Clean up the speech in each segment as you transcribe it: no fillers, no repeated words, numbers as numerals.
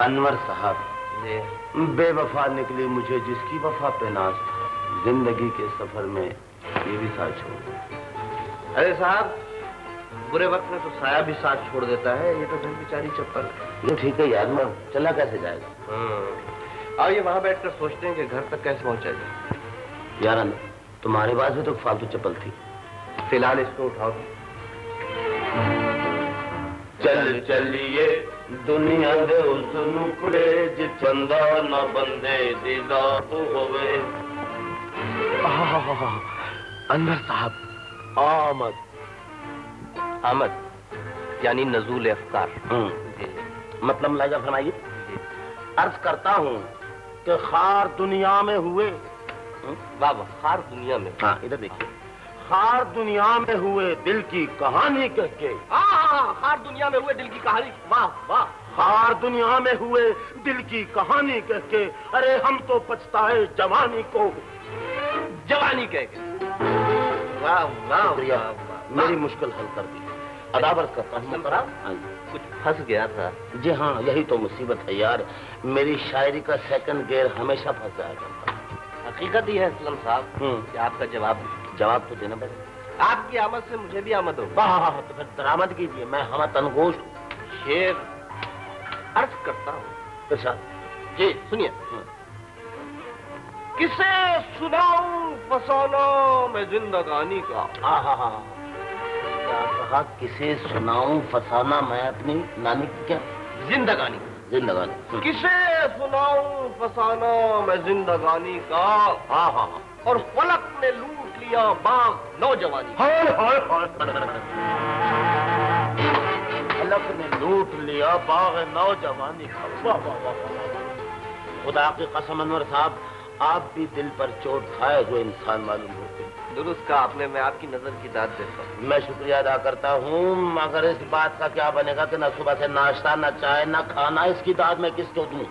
अनवर साहब, जी। बेवफा निकली मुझे जिसकी वफा पे नाज था, जिंदगी के सफर में ये भी साथ छोड़ गया। अरे साहब, बुरे वक्त में तो साया भी साथ छोड़ देता है, ये तो धन बेचारी चप्पल। ये ठीक है यार, मैं चला कैसे जाएगा? और ये वहां बैठकर सोचते हैं कि घर तक कैसे पहुंचा जाए। यार अनवर, तुम्हारे पास भी तो फालतू चप्पल थी। फिलहाल इसको उठाओ। चल चलिए दुनिया दे उस नुकड़े जिथे बंदा न बंदे दीदा होवे। अनवर साहब, आमद। आमद यानी नजूल अफ्कार। मतलब मुलाजा फरमाइए। अर्ज करता हूँ कि खार दुनिया में हुए। वाह वाह, खार दुनिया में। हाँ, इधर देखिए। खार दुनिया में हुए दिल की कहानी कह के। हाँ, खार दुनिया में हुए दिल की कहानी। वाह वाह। खार दुनिया में हुए दिल की कहानी कह के, अरे हम तो पछताए जवानी को। जवानी कह के। वाह वाह वाह, मेरी मुश्किल हल कर दी। अदावत करता हूँ। कुछ फंस गया था। जी हाँ, यही तो मुसीबत है यार, मेरी शायरी का सेकंड गियर हमेशा फंस जाया करता है। हकीकत ही है असलम साहब कि आपका जवाब तो देना पड़ेगा। आपकी आमद से मुझे भी आमद होगी। हाँ, तो फिर दरामद कीजिए, मैं हम तनगोश हूँ। शेर अर्ज करता हूँ। इरशाद। जी सुनिए। किसे सुनाऊं फसाना मैं जिंदगानी का। हाँ, क्या कहा? किसे सुनाऊं फसाना मैं अपनी नानी की क्या? जिंदगानी। किसे सुनाऊं फसाना मैं जिंदगानी का। हाँ। और फलक ने लूट लिया बाग नौजवानी। फलक ने लूट लिया बाग नौजवानी का। वाह। खुदा की कसम अनवर साहब, आप भी दिल पर चोट खाए जो इंसान मालूम होते। दुरुस्त का आपने, मैं आपकी नजर की दाद देता हूँ। मैं शुक्रिया अदा करता हूँ, मगर इस बात का क्या बनेगा कि न सुबह से नाश्ता, न चाय, न खाना, इसकी दाद मैं किसको दूं?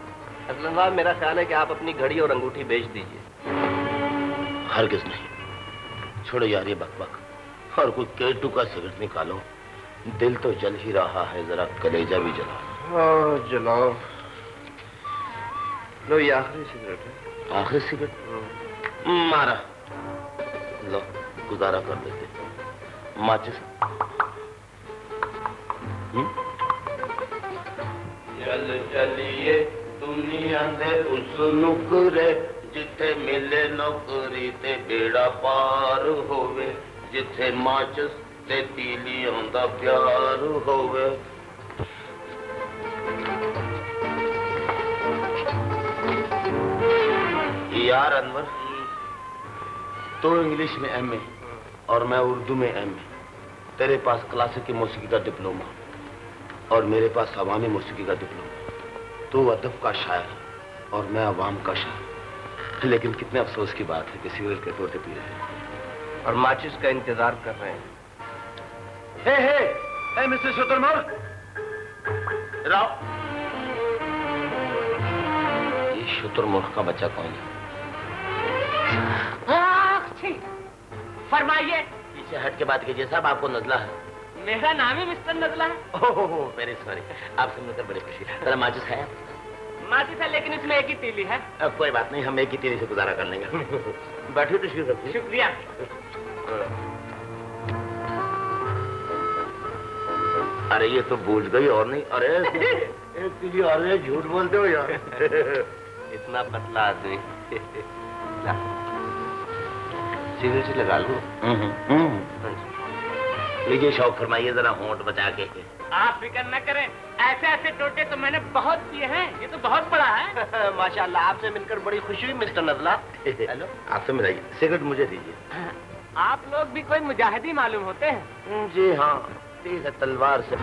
असलम साहब, मेरा ख्याल है कि आप अपनी घड़ी और अंगूठी बेच दीजिए। हरगिज नहीं। छोड़ो यार ये बकबक, और कोई केटू का सिगरेट निकालो। दिल तो जल ही रहा है, जरा कलेजा भी जला। हाँ जलाओ। लो, ये आखिरी सिगरेट है। आखिरी सिगरेट? मारा लो, गुजारा कर देते। माचिस? चल चलिए दुनिया दे उस नुकरे जिथे मिले नौकरी ते बेड़ा पार होवे, जिथे माचिस ते तीलियों दा प्यार होवे। यार अनवर, तो इंग्लिश में एमए और मैं उर्दू में एमए। तेरे पास क्लासिक की मौसीकी का डिप्लोमा और मेरे पास अवामी मौसीकी का डिप्लोमा। तू अदब का शायर और मैं अवाम का शायर। लेकिन कितने अफसोस की बात है कि सिगरेट के टोटे पी रहे हैं और माचिस का इंतजार कर रहे हैं। हे मिस्टर शुतुरमुर्ग, राव। ये शुतुरमुर्ग का बच्चा कौन है? फरमाइए। पीछे हट के बात कीजिए साहब, आपको नजला है। मेरा नाम ही मिस्टर नजला है। ओह वेरी सॉरी, आपसे मिलकर बड़ी खुशी। जरा माचिस है? माचिस है, लेकिन इसमें एक ही तीली है। कोई बात नहीं, हम एक ही तीली से गुजारा कर लेंगे। बैठिए, तशरीफ रखिए। शुक्रिया। अरे ये तो बूझ गई और नहीं। अरे एक तीली और है, झूठ बोलते हो यार। इतना पतला आदमी। सिगरेट से लगा लो। लीजिए, शौक फरमाइए जरा, होंठ बचा के। आप फिक्र न करें, ऐसे ऐसे टोटे तो मैंने बहुत पिए हैं, ये तो बहुत बड़ा है। माशाल्लाह, आपसे मिलकर बड़ी खुशी हुई मिस्टर नजला। हेलो, आपसे मिलाइए। सिगरेट मुझे दीजिए। आप लोग भी कोई मुजाहिदी मालूम होते हैं। जी हाँ, तीर तलवार से।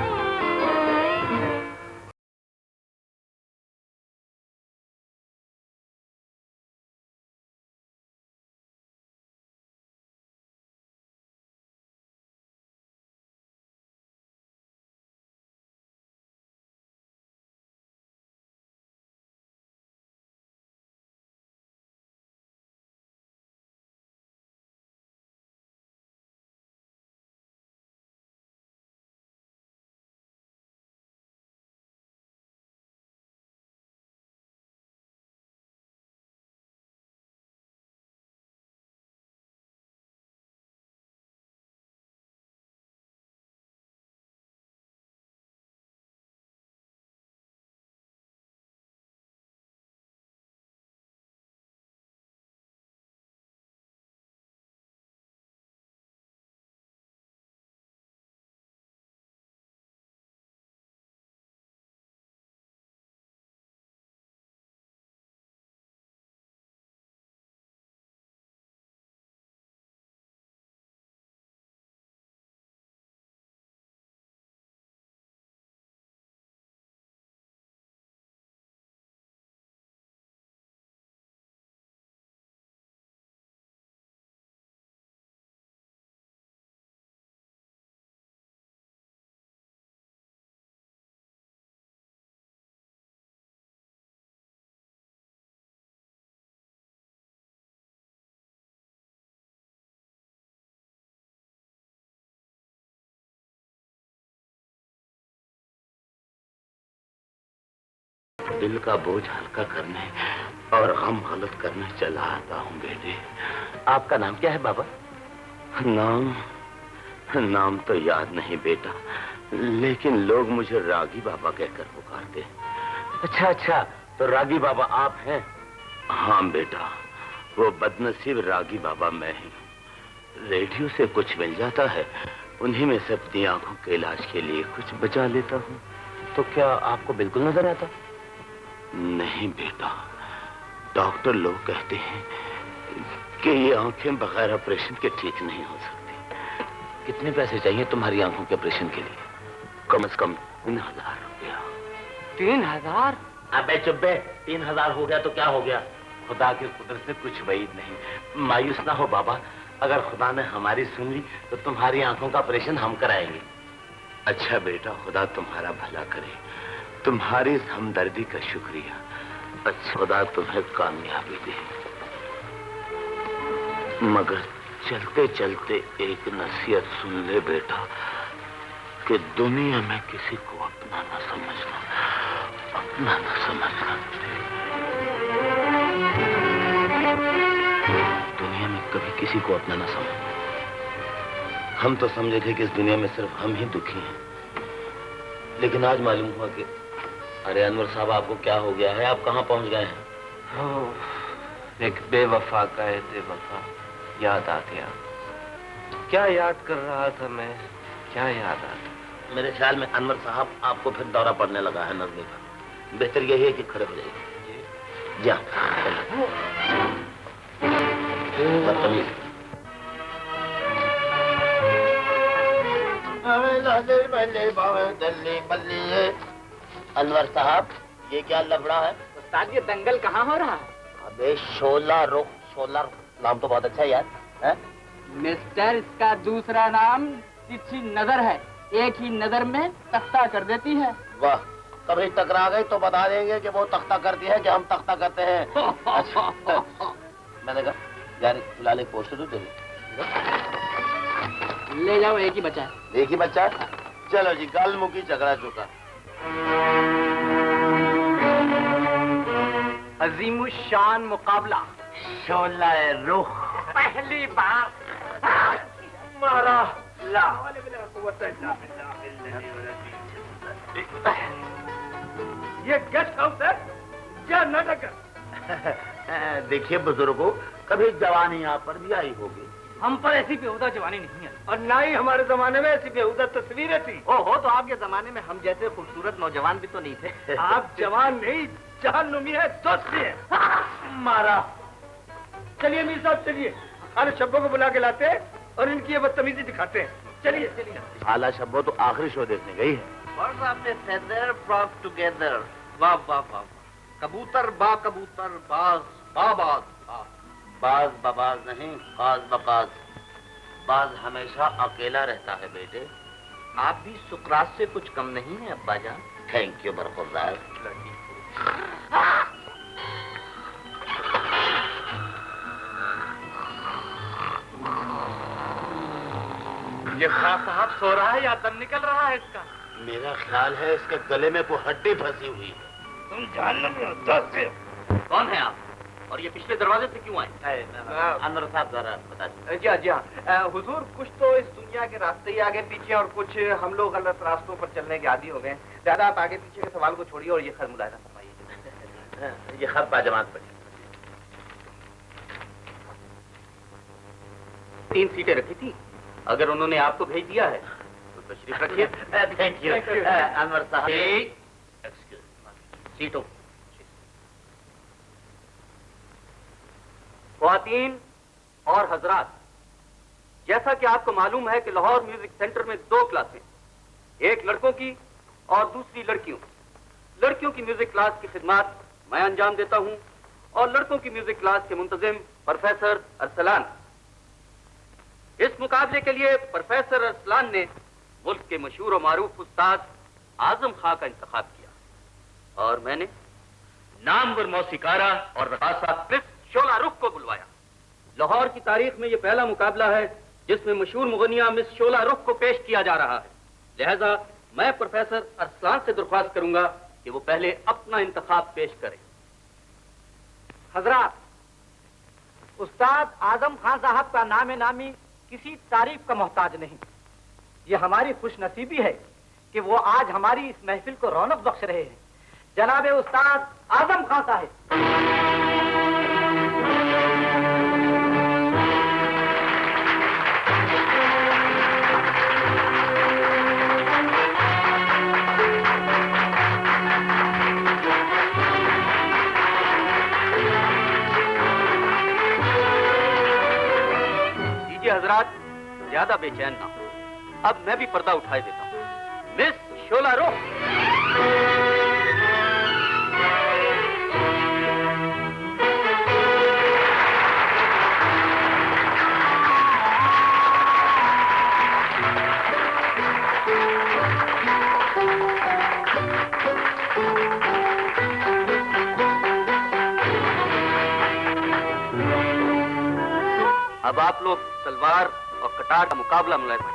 दिल का बोझ हल्का करने और गम गलत करने चला आता हूँ बेटे। आपका नाम क्या है बाबा? नाम तो याद नहीं बेटा, लेकिन लोग मुझे रागी बाबा कहकर पुकारते हैं। अच्छा अच्छा, तो रागी बाबा आप हैं? हाँ बेटा, वो बदनसीब रागी बाबा मैं ही। रेडियो से कुछ मिल जाता है, उन्हीं में से अपनी आंखों के इलाज के लिए कुछ बचा लेता हूँ। तो क्या आपको बिल्कुल नजर आता? नहीं बेटा, डॉक्टर लोग कहते हैं कि ये आंखें बगैर ऑपरेशन के ठीक नहीं हो सकती। कितने पैसे चाहिए तुम्हारी आंखों के ऑपरेशन के लिए? कम से कम 3,000 रुपया। 3,000? अबे चुप बे, 3,000 हो गया तो क्या हो गया? खुदा की कुदरत से कुछ वहीद नहीं। मायूस ना हो बाबा, अगर खुदा ने हमारी सुन ली तो तुम्हारी आंखों का ऑपरेशन हम कराएंगे। अच्छा बेटा, खुदा तुम्हारा भला करे। तुम्हारी इस हमदर्दी का शुक्रिया। अच्छा, खुदा तुम्हें कामयाबी दे। मगर चलते चलते एक नसीहत सुन ले बेटा, कि दुनिया में किसी को अपना न समझना, अपना न समझना। दुनिया में कभी किसी को अपना ना समझना। हम तो समझे थे कि इस दुनिया में सिर्फ हम ही दुखी हैं, लेकिन आज मालूम हुआ कि अरे अनवर साहब, आपको क्या हो गया है? आप कहाँ पहुंच गए हैं? एक बेवफा का बेवफा याद आ गया। क्या याद कर रहा था मैं, क्या याद आ गया? मेरे ख्याल में अनवर साहब आपको फिर दौरा पड़ने लगा है नजले का। बेहतर यही है कि खड़े हो जाइए। जा बदतमीज। अनवर साहब, ये क्या लफड़ा है? उस्ताद, ये दंगल कहाँ हो रहा है? अबे शोला रुख, शोला नाम तो बहुत अच्छा है यार। है? मिस्टर, इसका दूसरा नाम तिरछी नजर है। एक ही नजर में तख्ता कर देती है। वाह, कभी टकरा गई तो बता देंगे कि वो तख्ता करती है कि हम तख्ता करते हैं। अच्छा, मैंने कहा यार फिलहाल एक पोस्टर तो दे दो। ले जाओ, एक ही बचा है। एक ही बच्चा? चलो जी, गल मुकी झगड़ा चुका। अजीमुशान मुकाबला, शोला रुख। पहली बार मारा। ये गेस्ट हाउस है या नाटक? देखिए बुजुर्गों, कभी जवानी यहाँ पर भी आई होगी। हम पर ऐसी बेहुदा जवानी नहीं है, और ना ही हमारे जमाने में ऐसी बेहुदा तस्वीरें थी। ओहो, तो आपके जमाने में हम जैसे खूबसूरत नौजवान भी तो नहीं थे। आप जवान नहीं, जहन्नुमी है, दोस्ती है। मारा। चलिए मीर साहब, चलिए खाले शब्बों को बुला के लाते हैं और इनकी ये बदतमीजी दिखाते हैं। चलिए चलिए। खाला शब्बो तो आखिरी शो देखने गई है। और आपने feather flock together। वाह वाह वाह। कबूतर बा कबूतर, बाज बाबाज। बाज बबाज नहीं, काज बकाज। बाज हमेशा अकेला रहता है बेटे। आप भी सुकरात से कुछ कम नहीं है अब्बा जान। थैंक यू बरखुरदार। ये खास साहब सो रहा है या दम निकल रहा है इसका? मेरा ख्याल है इसके गले में कोई हड्डी फंसी हुई है। तुम जानते हो दोस्त? कौन है आप और ये पिछले दरवाजे से क्यों आए? अनवर साहब जरा बता दीजिए। जी हाँ जी हाँ। हुजूर, कुछ तो इस दुनिया के रास्ते ही आगे पीछे और कुछ हम लोग गलत रास्तों पर चलने के आदी हो गए। ज्यादा आप आगे पीछे के सवाल को छोड़िए और ये खत मुलायना फरमाइए। ये खत बाजमात पड़ी। 3 सीटें रखी थी, अगर उन्होंने आपको भेज दिया है तो तशरीफ रखिए। थैंक यू अनवर साहब। सीटों। ख्वातीन और हजरात, जैसा कि आपको मालूम है कि लाहौर म्यूजिक सेंटर में 2 क्लासें, एक लड़कों की और दूसरी लड़कियों। लड़कियों की म्यूजिक क्लास की खिदमत मैं अंजाम देता हूं और लड़कों की म्यूजिक क्लास के मुंतजिम प्रोफेसर अरसलान। इस मुकाबले के लिए प्रोफेसर अरसलान ने मुल्क के मशहूर और मारूफ उस्ताद आजम खां का इंतखाब किया और मैंने नामवर मौसीकारा और रकासा मिस शोला रुख को बुलवाया। लाहौर की तारीख में यह पहला मुकाबला है जिसमें मशहूर मुगनिया मिस शोला रुख को पेश किया जा रहा है। लिहाजा मैं प्रोफेसर अरसलान से दरख्वास्त करूंगा कि वो पहले अपना इंतखाब पेश करें। हजरात, उस्ताद आजम खान साहब का नामे नामी किसी तारीफ का मोहताज नहीं। ये हमारी खुशनसीबी है कि वो आज हमारी इस महफिल को रौनक बख्श रहे हैं। जनाबे उस्ताद आजम खान साहब। हजरात, ज्यादा बेचैन ना हो। अब मैं भी पर्दा उठाए देता हूं। मिस शोला रुख। अब आप लोग तलवार और कटार का मुकाबला मुलायम।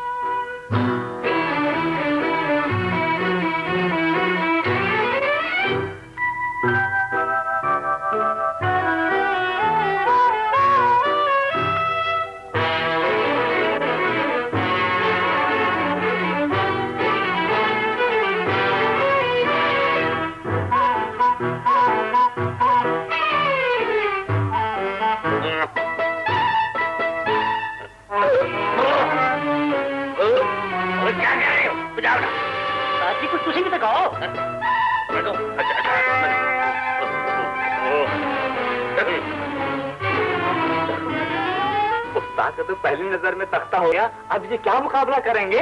तो पहली नजर में तख्ता हो गया। अब ये क्या मुकाबला करेंगे?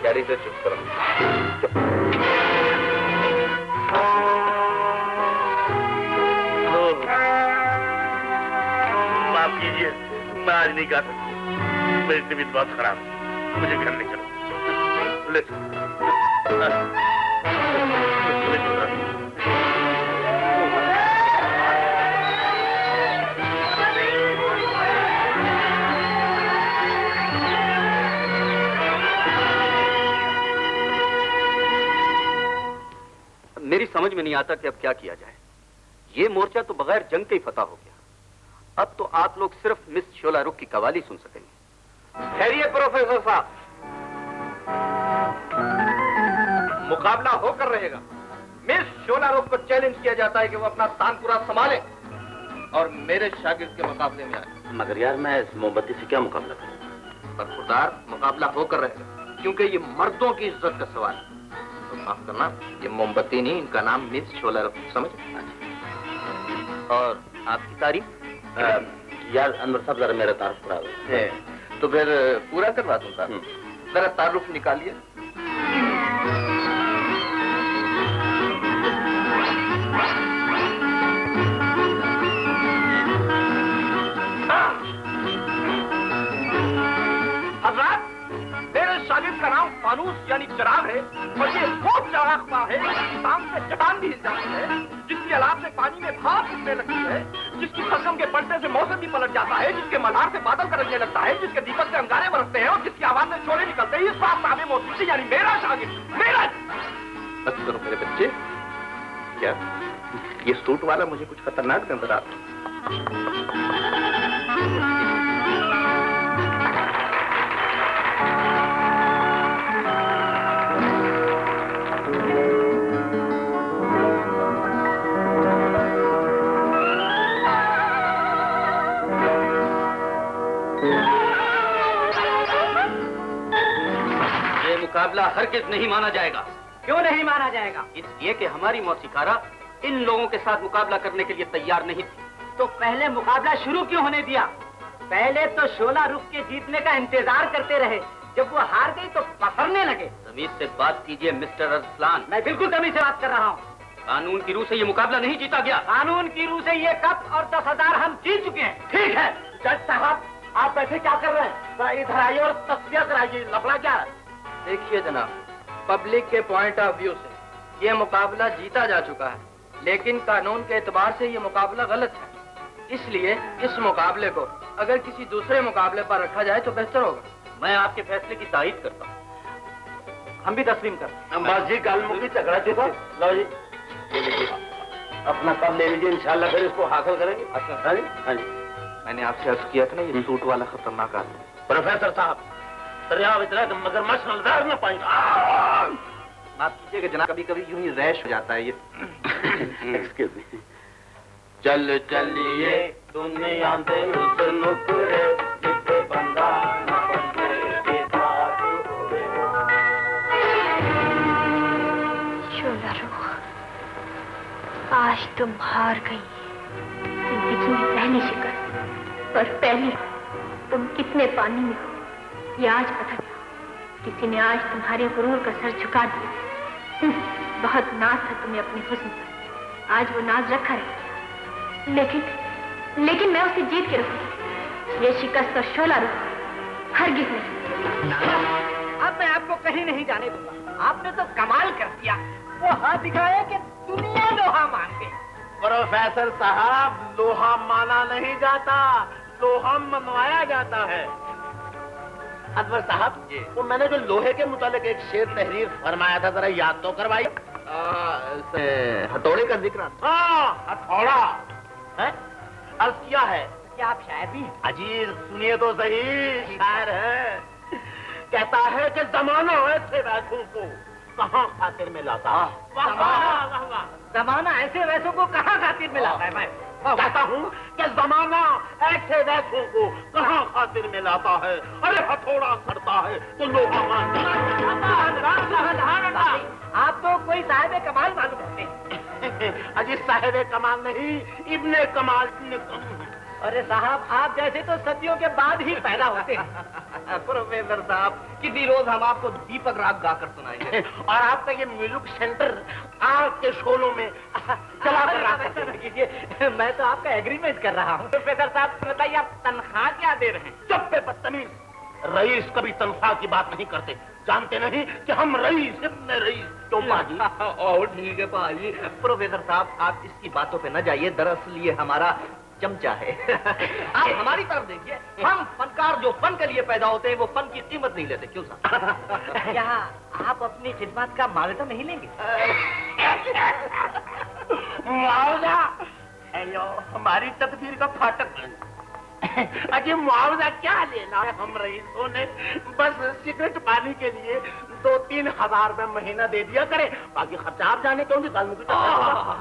यारी से चुप करो। माफ कीजिए, मैं आज नहीं गा सकती। मेरी तबीयत बहुत खराब है, मुझे घर ले चलो। ले मेरी समझ में नहीं आता कि अब क्या किया जाए। ये मोर्चा तो बगैर जंग के ही फतह हो गया। अब तो आप लोग सिर्फ मिस शोला रुख की कवाली सुन सकेंगे। खैरिए प्रोफेसर साहब, मुकाबला होकर रहेगा। मिस शोला रुख को चैलेंज किया जाता है कि वो अपना तानपुरा संभाले और मेरे शागिर्द के मुकाबले में आए। मगर यार, मैं इस मोमबत्ती से क्या मुकाबला करूं? बरखुरदार, मुकाबला होकर रहेगा, क्योंकि ये मर्दों की इज्जत का सवाल है। तो माफ करना, ये मोमबत्ती नहीं, इनका नाम मिस शोला रुख, समझ? और आपकी तारीफ? यार अनवर साहब, जरा मेरा तारुफ करा दो। तो फिर पूरा करवा दूं साहब। जरा तारुफ निकालिए। हज़रात, मेरे शागिर्द का नाम फानूस यानी चिराग है, और ये वो चिराग हुआ है जिसकी टांग से चट्टान भी हिल जाती है, जिसकी अलाप से पानी में भाप उठने लगती है, जिसकी कसम के पलटे से मौसम भी पलट जाता है, जिसके मल्हार से बादल गरजने लगता है, जिसके दीपक से अंगारे बरसते हैं और जिसकी आवाज से शोले निकलते हैं। इस बात साहब मौजूद यानी मेरा शागिर्द, मेरा। बस करो मेरे बच्चे। क्या ये सूट वाला मुझे कुछ खतरनाक नजर आता है? मुकाबला हरगिज नहीं माना जाएगा। क्यों नहीं माना जाएगा? इसलिए कि हमारी मौसीकारा इन लोगों के साथ मुकाबला करने के लिए तैयार नहीं थी। तो पहले मुकाबला शुरू क्यों होने दिया? पहले तो शोला रुख के जीतने का इंतजार करते रहे, जब वो हार गई तो पसरने लगे। तमीज से बात कीजिए मिस्टर अरसलान। मैं बिल्कुल तमीज से बात कर रहा हूँ। कानून की रूह से ये मुकाबला नहीं जीता गया। कानून की रूह से ये कप और 10,000 हम जीत चुके हैं। ठीक है जज साहब, आप बैठे क्या कर रहे हैं? इधर आइए और तस्वीर कराइए। लफड़ा क्या है? देखिए जनाब, पब्लिक के पॉइंट ऑफ व्यू से ये मुकाबला जीता जा चुका है, लेकिन कानून के एतबार से ये मुकाबला गलत है। इसलिए इस मुकाबले को अगर किसी दूसरे मुकाबले पर रखा जाए तो बेहतर होगा। मैं आपके फैसले की तारीफ करता हूँ। हम भी तस्लीम करते हैं। अंबाजी काल मुकी झगड़ा चुका। लो जी, ये लीजिए, अपना कब ले लीजिए, इंशाल्लाह फिर इसको हासिल करेंगे। अच्छा। हाँ जी, हाँ जी। मैंने आपसे अर्ज किया था ना, ये सूट वाला खतरनाक आदमी। प्रोफेसर साहब, दरिया इतना मगरमच्छ नजर न पाएंगे। माफ कीजिएगा जनाब, कभी कभी यूं ही रैश हो जाता है ये। Excuse me. चल चलिए दुनिया दे उस नुकरे जिसे बंदा न बंदे के साथ होवे। शोला रूह, आज तुम हार गई। जिंदगी में पहली शिकस्त और पहली तुम कितने पानी में हो, ये आज पता चला। किसी ने आज तुम्हारे गुरूर का सर झुका दिया। बहुत नाज था तुम्हें अपने हुस्न पर, आज वो नाज रखा रहे। लेकिन मैं उसे जीत के रखूंगी। ये शिकस्त और शोला रूह हरगिज नहीं। अब मैं आपको कहीं नहीं जाने दूंगा। आपने तो कमाल कर दिया, वो हाथ दिखाया कि दुनिया लोहा मान गई। प्रोफेसर साहब, लोहा माना नहीं जाता, लोहा मनवाया जाता है। अनवर साहब, वो मैंने जो लोहे के मुतालिक एक शेर तहरीर फरमाया था, जरा याद तो करवाइए। हथौड़े का जिक्र। हाँ, हथौड़ा है, अर्ज किया है। क्या आप शायर भी हैं? अजीज सुनिए तो सही, शायर है। कहता है कि जमाना ऐसे वैसों को कहाँ खातिर में लाता। वाह वाह वाह वाह। जमाना ऐसे वैसों को कहाँ खातिर में लाता है? मैं कहता हूँ कि जमाना ऐसे वैसों को कहाँ खातिर में लाता है। अरे हथौड़ा सड़ता है तो लोग आप तो कोई साहिब कमाल मालूम होते हैं। अजी साहिब कमाल नहीं, इब्ने कमाल। अरे साहब, आप जैसे तो सदियों के बाद ही पैदा होते हैं। प्रोफेसर साहब, किसी रोज हम आपको दीपक राग गाकर सुनाएंगे। और आपका ये म्यूजिक सेंटर आग के शोलों में चला कर रहा कीजिए। मैं तो आपका एग्रीमेंट कर रहा हूँ। प्रोफेसर साहब बताइए, आप तनख्वाह क्या दे रहे हैं? चुप पे बदतमीज, रईस कभी तनख्वाह की बात नहीं करते। जानते नहीं कि हम रईस इब्ने रईस। क्यों पाजी? और ठीक है पाजी। प्रोफेसर साहब, आप इसकी बातों पे न जाइए, दरअसल ये हमारा चमचा है। आप हमारी तरफ देखिए, हम फनकार जो फन के लिए पैदा होते हैं वो फन की कीमत नहीं लेते। क्यों साहब? क्या आप अपनी खिदमत का मुआवजा नहीं लेंगे? मुआवजा? हेलो, हमारी तकदीर का फाटक। अजी मुआवजा क्या लेना है? हम रईसों ने बस सिगरेट पानी के लिए 2-3 हजार रुपए महीना दे दिया करे, बाकी खर्चा आप जाने क्यों निकाल।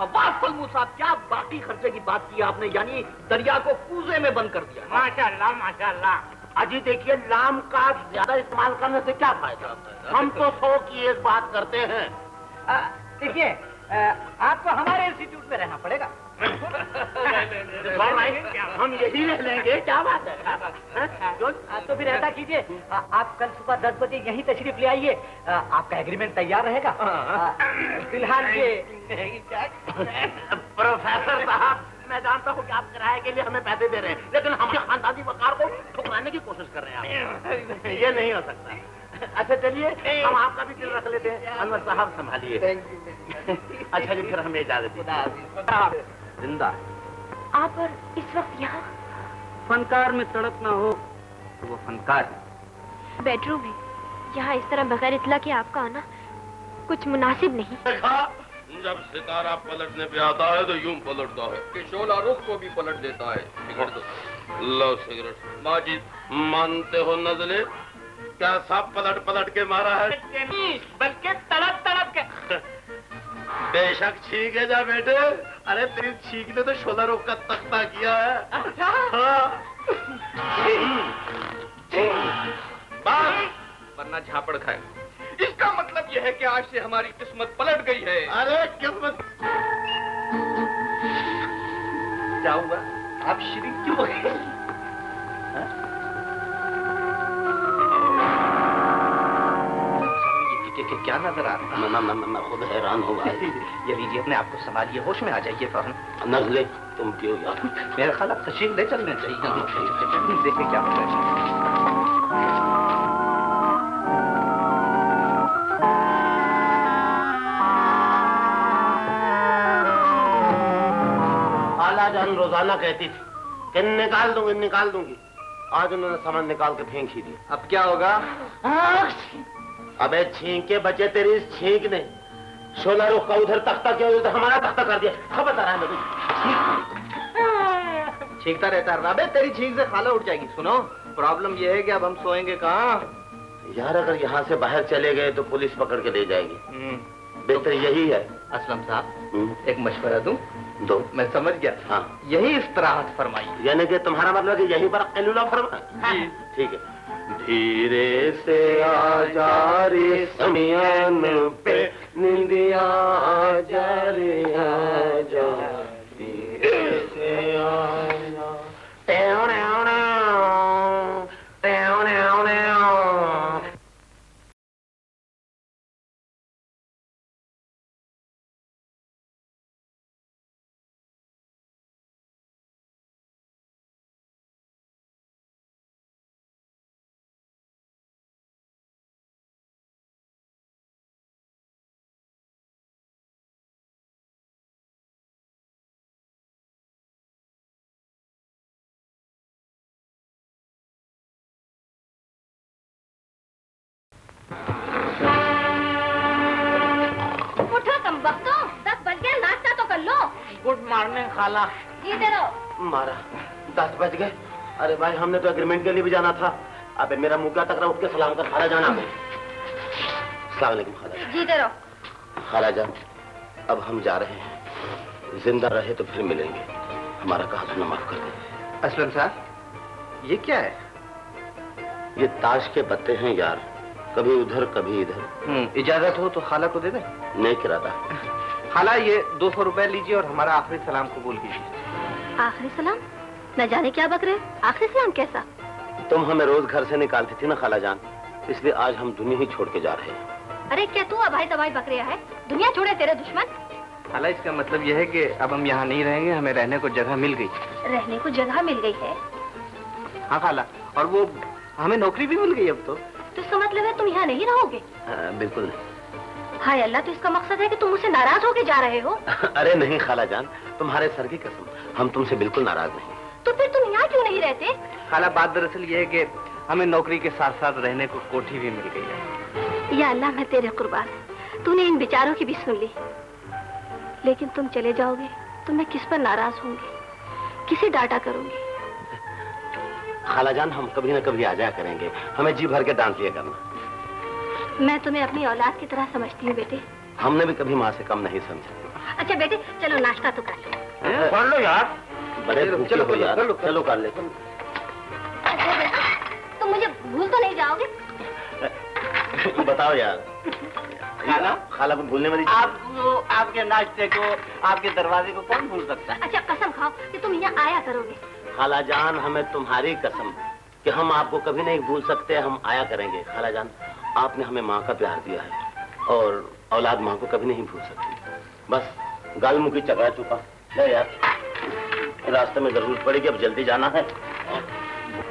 वास्तव साहब, क्या बाकी खर्चे की बात की आपने, यानी दरिया को कूजे में बंद कर दिया। माशाअल्लाह माशाअल्लाह। अजी देखिए, लाम का ज्यादा इस्तेमाल करने से क्या फायदा? हम तो 100 की एक बात करते हैं। देखिए, आपको हमारे इंस्टीट्यूट में रहना पड़ेगा। हम यही रह लेंगे, क्या बात है? तो फिर ऐसा कीजिए, आप कल सुबह 10 बजे यहीं तशरीफ ले आइए। आपका एग्रीमेंट तैयार रहेगा। फिलहाल ये प्रोफेसर साहब, मैं जानता हूँ कि आप किराए के लिए हमें पैसे दे रहे हैं, लेकिन हमारे खानदानी वकार को ठुकराने की कोशिश कर रहे हैं। ये नहीं हो सकता। अच्छा चलिए, हम आपका भी दिल रख लेते हैं। अनवर साहब संभालिए। अच्छा जी, फिर हमें इजाजत दीजिए। जिंदा आप और इस वक्त यहाँ? फनकार में तड़प ना हो तो वो फनकार है। बेडरूम है। यहाँ इस तरह बगैर इतला के आपका आना कुछ मुनासिब नहीं। देखा, जब सितारा पलटने पे आता है तो यूं पलटता है कि शोला रुख को भी पलट देता है। सिगरेट दो। लो सिगरेट। माजिद, मानते हो नजले कैसा पलट पलट के मारा है? बल्कि तड़प तड़प के। बेशक छींक है जा बेटे। अरे तेरी छींक ने तो शोला रोग का तख्ता किया है। हाँ। बस, वरना झापड़ खाए। इसका मतलब यह है कि आज से हमारी किस्मत पलट गई है। अरे किस्मत क्या हुआ? आप शरीक क्यों हो गए? क्या नजर आ रहा है? मैं खुद हैरान हो गया। ये लीजिए, अपने आप को संभालिए, होश में आ जाइए फौरन। नजले तुम क्यों यार? मेरा ख्याल आप तशरीफ ले चलने चाहिए। देखिए क्या हो रहा है। आला जान रोजाना कहती थी कि निकाल दूंगी। आज उन्होंने सामान निकाल के फेंक ही दिया। अब क्या होगा? अबे छींक के बचे तेरी इस छींक ने 16 रुख का उधर तख्ता किया, उधर हमारा तख्ता कर दिया। खबरदार है मैं छींकता रहता है। अबे तेरी छींक से खाला उठ जाएगी। सुनो, प्रॉब्लम ये है कि अब हम सोएंगे कहाँ? यार अगर यहाँ से बाहर चले गए तो पुलिस पकड़ के ले जाएगी। बेहतर यही है। असलम साहब, एक मशवरा दूं? दो। मैं समझ गया। हाँ, यही इस्तराहत फरमाइए। यानी कि तुम्हारा मतलब कि यहीं पर कैलूला फरमा? ठीक है। धीरे से आ जा रे समियान पे निंदिया आ जा रे, आ जा धीरे से आ जा। टेव टेव टेव टेव टेव। गुड मॉर्निंग खाला। जी दे दो। मारा 10 बज गए। अरे भाई हमने तो एग्रीमेंट के लिए भी जाना था। अबे मेरा मुंह क्या तक रहा, उठ के सलाम कर। खाला जाना। अस्सलाम वालेकुम खाला। जी दे दो। खाला जान, अब हम जा रहे हैं। जिंदा रहे तो फिर मिलेंगे। हमारा कहा माफ कर दे। असलम साहब, ये क्या है? ये ताश के पत्ते हैं यार, कभी उधर कभी इधर। इजाजत हो तो खाला को दे दे। नहीं किराता। खाला ये 200 रुपए लीजिए और हमारा आखिरी सलाम कबूल कीजिए। आखिरी सलाम? न जाने क्या बक रहे। आखिरी सलाम कैसा? तुम हमें रोज घर से निकालती थी ना खाला जान, इसलिए आज हम दुनिया ही छोड़ के जा रहे हैं। अरे क्या तू अभाई तबाई बक रहा है? दुनिया छोड़े तेरे दुश्मन। खाला इसका मतलब यह है कि अब हम यहाँ नहीं रहेंगे, हमें रहने को जगह मिल गई। रहने को जगह मिल गई है? हाँ खाला, और वो हमें नौकरी भी मिल गई अब तो। तो इसका मतलब है तुम यहाँ नहीं रहोगे? बिल्कुल नहीं। हाय अल्लाह, तो इसका मकसद है कि तुम मुझसे नाराज होके जा रहे हो? अरे नहीं खाला जान, तुम्हारे सर की कसम, हम तुमसे बिल्कुल नाराज नहीं। तो फिर तुम यहाँ क्यों नहीं रहते? खाला बात दरअसल ये है कि हमें नौकरी के साथ साथ रहने को कोठी भी मिल गई है। या अल्लाह, मैं तेरे कुर्बान। तूने इन बेचारों की भी सुन ली। लेकिन तुम चले जाओगे तो मैं किस पर नाराज होंगी, किसे डांटा करूंगी? खाला जान, हम कभी न कभी आ जाया करेंगे, हमें जी भर के डांट लिया करना। मैं तुम्हें अपनी औलाद की तरह समझती हूँ बेटे। हमने भी कभी माँ से कम नहीं समझा। अच्छा बेटे, चलो नाश्ता तो कर लो। कर लो यार, बड़े भूखे हो यार। चलो कर ले। अच्छा बेटे, तुम मुझे भूल तो नहीं जाओगे? बताओ यार। खाला को भूलने वाली आपको, आपके नाश्ते को, आपके दरवाजे को कौन भूल सकता है? अच्छा कसम खाओ कि तुम यहाँ आया करोगे। खाला जान, हमें तुम्हारी कसम कि हम आपको कभी नहीं भूल सकते, हम आया करेंगे। खाला जान, आपने हमें माँ का प्यार दिया है और औलाद माँ को कभी नहीं भूल सकती। बस गाल मुखी चकरा चुका है यार। रास्ते में जरूरत पड़ेगी, अब जल्दी जाना है,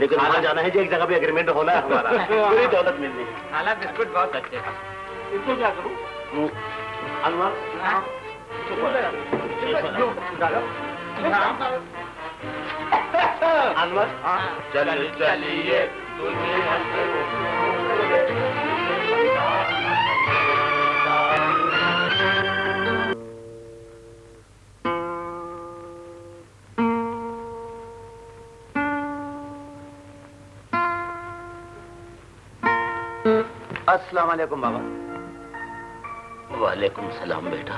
लेकिन वहाँ जाना है जी, एक जगह पे एग्रीमेंट होना है हमारा। पूरी दौलत मिलनी है। खाला बिस्कुट बहुत अच्छे हैं। इसको क्या करूँ? अनवर, अनवर, चलिए चलिए अस्सलाम वालेकुम बाबा। वालेकुम सलाम बेटा।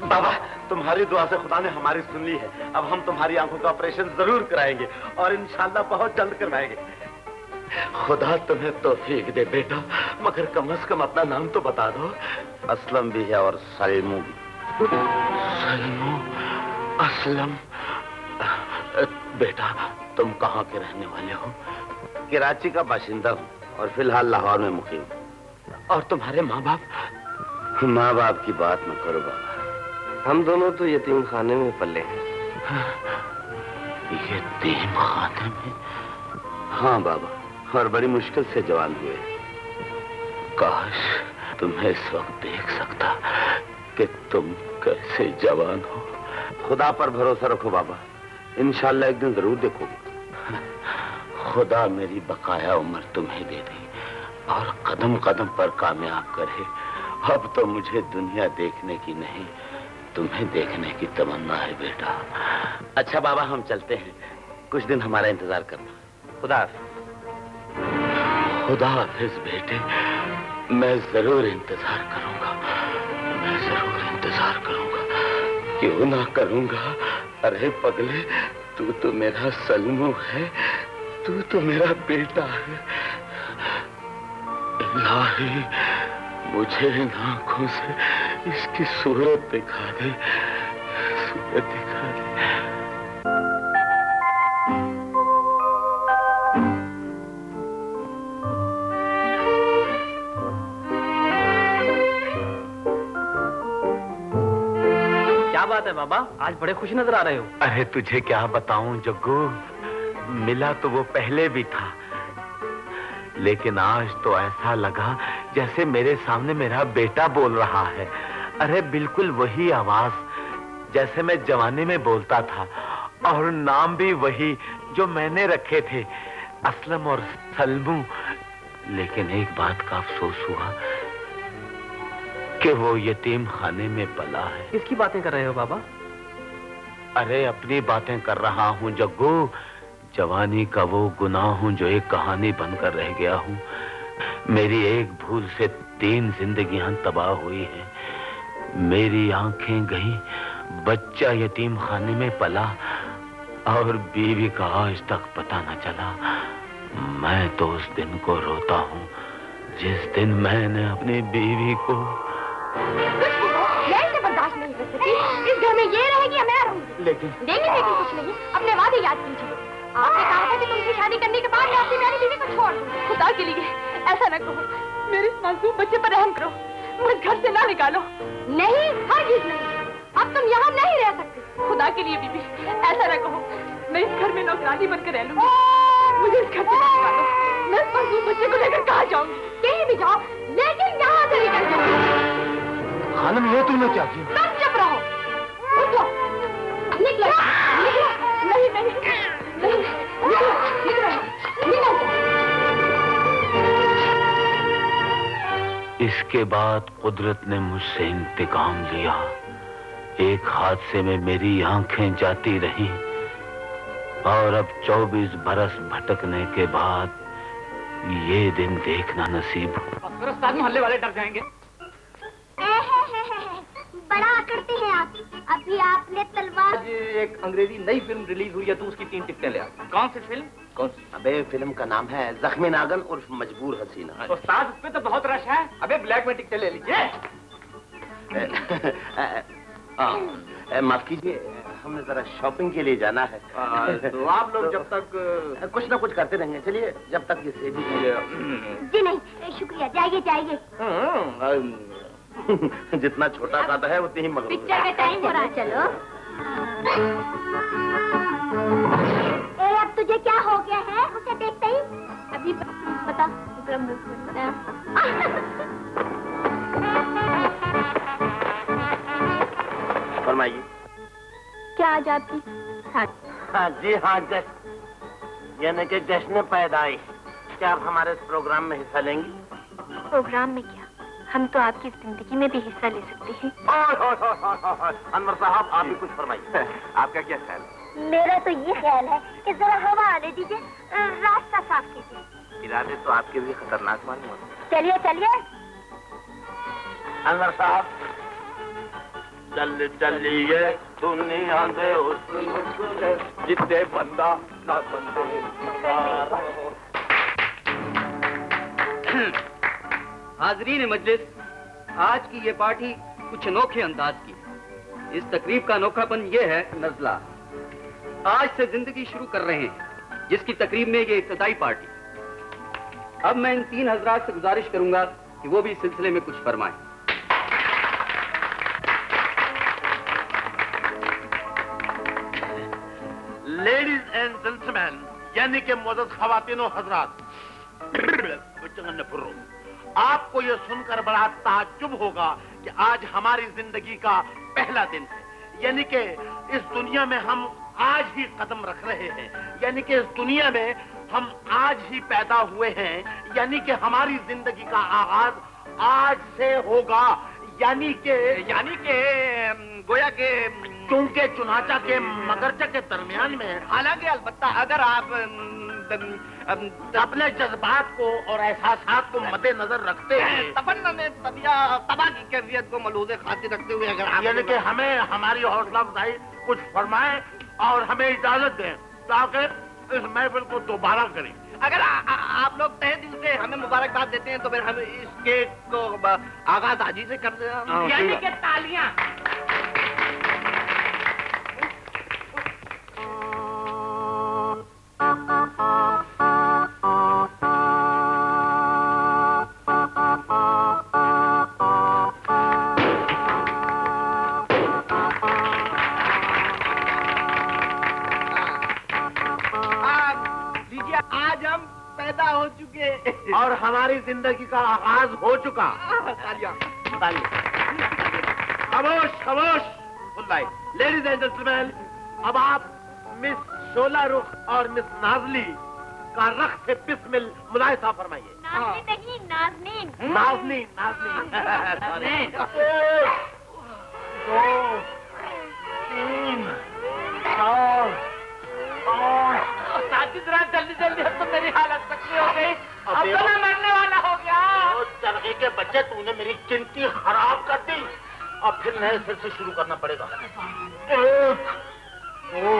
बाबा, तुम्हारी दुआ से खुदा ने हमारी सुन ली है। अब हम तुम्हारी आंखों का ऑपरेशन जरूर कराएंगे और इंशाल्लाह बहुत जल्द करवाएंगे। खुदा तुम्हें तौफीक दे बेटा, मगर कम से कम अपना नाम तो बता दो। असलम भी है और सलमू भी। सलमू, असलम। बेटा, तुम कहाँ के रहने वाले हो? कराची का बाशिंदा हूँ और फिलहाल लाहौर में मुकीम। और तुम्हारे माँ बाप? माँ बाप की बात न करो बाबा, हम दोनों तो यतीम खाने में पले हैं। यतीम खाने में? हाँ बाबा, और बड़ी मुश्किल से जवान हुए। काश तुम्हें इस वक्त देख सकता कि तुम कैसे जवान हो। खुदा पर भरोसा रखो बाबा, इंशाल्लाह एक दिन जरूर देखोगे। खुदा मेरी बकाया उम्र तुम्हें दे दे और कदम कदम पर कामयाब करे अब तो मुझे दुनिया देखने की नहीं, तुम्हें देखने की तमन्ना है बेटा। अच्छा बाबा, हम चलते हैं, कुछ दिन हमारा इंतजार करना। खुदा हाफिज। खुदा हाफिज बेटे, मैं जरूर इंतजार करूंगा, मैं जरूर इंतजार करूंगा, क्यों ना करूंगा। अरे पगले, तू तो मेरा सलमू है, तू तो मेरा बेटा है। इलाही, मुझे इन आंखों से इसकी सूरत दिखा दे, सूरत दिखा दे। क्या बात है बाबा, आज बड़े खुश नजर आ रहे हो। अरे तुझे क्या बताऊं जग्गू, मिला तो वो पहले भी था, लेकिन आज तो ऐसा लगा जैसे मेरे सामने मेरा बेटा बोल रहा है। अरे बिल्कुल वही आवाज जैसे मैं जवानी में बोलता था, और नाम भी वही जो मैंने रखे थे, असलम और सलमू। लेकिन एक बात का अफसोस हुआ कि वो यतीम खाने में पला है। किसकी बातें कर रहे हो बाबा? अरे अपनी बातें कर रहा हूं जग्गू। जवानी का वो गुनाह हूं जो एक कहानी बनकर रह गया हूं। मेरी एक भूल से 3 जिंदगियां तबाह हुई हैं। मेरी आंखें गई, बच्चा यतीम खाने में पला, और बीवी का आज तक पता न चला। मैं तो उस दिन को रोता हूं जिस दिन मैंने अपनी बीवी को। मैं इसे बर्दाश्त नहीं कर सकती। इस घर में ये रहेगी या मैं रहूंगी? लेकिन कुछ नहीं, अपने वादे याद कीजिए। आपने कहा था कि तुमसे शादी करने के बाद मैं अपनी प्यारी बीवी को छोड़ दूंगी। खुदा के लिए ऐसा न कहो, मेरे इस मासूम बच्चे पर रहम करो, मुझे घर से ना निकालो। नहीं, हरगिज़ नहीं, अब तुम यहाँ नहीं रह सकती। खुदा के लिए बीबी, ऐसा न कहो, मैं इस घर में नौकरानी बनकर रह लूंगी। मुझे इस घर से ना निकालो। मैं इस मासूम बच्चे को लेकर कहाँ जाऊंगी? कहीं भी जाओ, लेकिन यहाँ से निकल जाओ। खानम, ये तूने क्या किया? तुम चुप रहो, उठो, निकलो, निकलो, नहीं, नहीं, नहीं, निकलो, निकलो, निकलो। इसके बाद कुदरत ने मुझसे इंतकाम लिया। एक हादसे में मेरी आंखें जाती रहीं, और अब 24 बरस भटकने के बाद ये दिन देखना नसीब हुआ। मोहल्ले वाले डर जाएंगे। बड़ा करते हैं आप। अभी आपने तलवार। आज एक अंग्रेजी नई फिल्म रिलीज हुई है, तो उसकी 3 टिकटें ले आ। कौन सी फिल्म? कौन सी? अबे फिल्म का नाम है जख्मी नागन उर्फ मजबूर हसीना। उस्ताद, उसमें तो बहुत रश है। अबे ब्लैक में टिकटें ले लीजिए। माफ कीजिए, हमने जरा शॉपिंग के लिए जाना है। तो आप लोग जब तक कुछ ना कुछ करते रहेंगे। चलिए, जब तक ये सेवी जी नहीं, शुक्रिया, जाइए जाइए। जितना छोटा काटा है उतनी ही मगरूर। पिक्चर का टाइम हो रहा है, चलो। अब तुझे क्या हो गया है उसे देखते ही? अभी बता। फरमाइए। क्या आज आपकी? हाँ जी हाँ, जश्न, यानी कि जश्न पैदाइश। क्या आप हमारे इस प्रोग्राम में हिस्सा लेंगी? प्रोग्राम में क्या, हम तो आपकी जिंदगी में भी हिस्सा ले सकते हैं। अनवर साहब, आप भी कुछ फरमाइए। आपका क्या ख्याल है? मेरा तो ये ख्याल है कि जरा हवा आने दीजिए, रास्ता साफ कीजिए। इरादे तो आपके भी खतरनाक मालूम होते हैं। चलिए चलिए। अनवर साहब, चल चलिए दुनिया दे उस जितने बंदा ना बंदे। हाजरीन मजलिस, आज की ये पार्टी कुछ अनोखे अंदाज की। इस तकरीब का अनोखापन ये है, नजला आज से जिंदगी शुरू कर रहे हैं, जिसकी तकरीब में ये इब्तिदाई पार्टी। अब मैं इन 3 हजरात से गुजारिश करूंगा कि वो भी इस सिलसिले में कुछ फरमाएं। लेडीज एंड जेंटलमैन, यानी कि मुअज़्ज़ज़ ख़वातीनो हज़रात, आपको यह सुनकर बड़ा ताज्जुब होगा कि आज हमारी जिंदगी का पहला दिन है। यानी कि इस दुनिया में हम आज ही कदम रख रहे हैं, यानी कि इस दुनिया में हम आज ही पैदा हुए हैं, यानी कि हमारी जिंदगी का आगाज आज से होगा, यानी के गोया के चूंकि चुनाचा के मगरचा के दरमियान में है। हालांकि अलबत्ता अगर आप अपने जज्बात को और एहसासात को मद्देनजर रखते हैं, तमन्ना में तबाह की कैफियत को मलूज़े खातिर रखते हुए अगर आप यानी कि हमें हमारी हौसला अफजाई कुछ फरमाएं और हमें इजाजत दें ताकि इस महफिल को दोबारा करें। अगर आप लोग तहे दिल से हमें मुबारकबाद देते हैं तो फिर हम इसके को आगाज आज ही से कर दें, यानी कि तालियां। और हमारी जिंदगी का आगाज हो चुका। खामोश खामोश। लेडीज एंड जेंटलमैन, अब आप मिस शोला रुख और मिस नाजली का रख से बिस्मिल मुलाहिजा फरमाइए। नहीं, नाज़नीन। नाजनीन नाजनीन। 1 2 3 4 5। जल्दी जल्दी, अब तो मेरी हालत तकलीफ हो गई, अब तो मैं मरने वाला हो गया। चरखे के बच्चे, तूने मेरी चिंती खराब कर दी। अब फिर नए सिर से शुरू करना पड़ेगा। 1 2।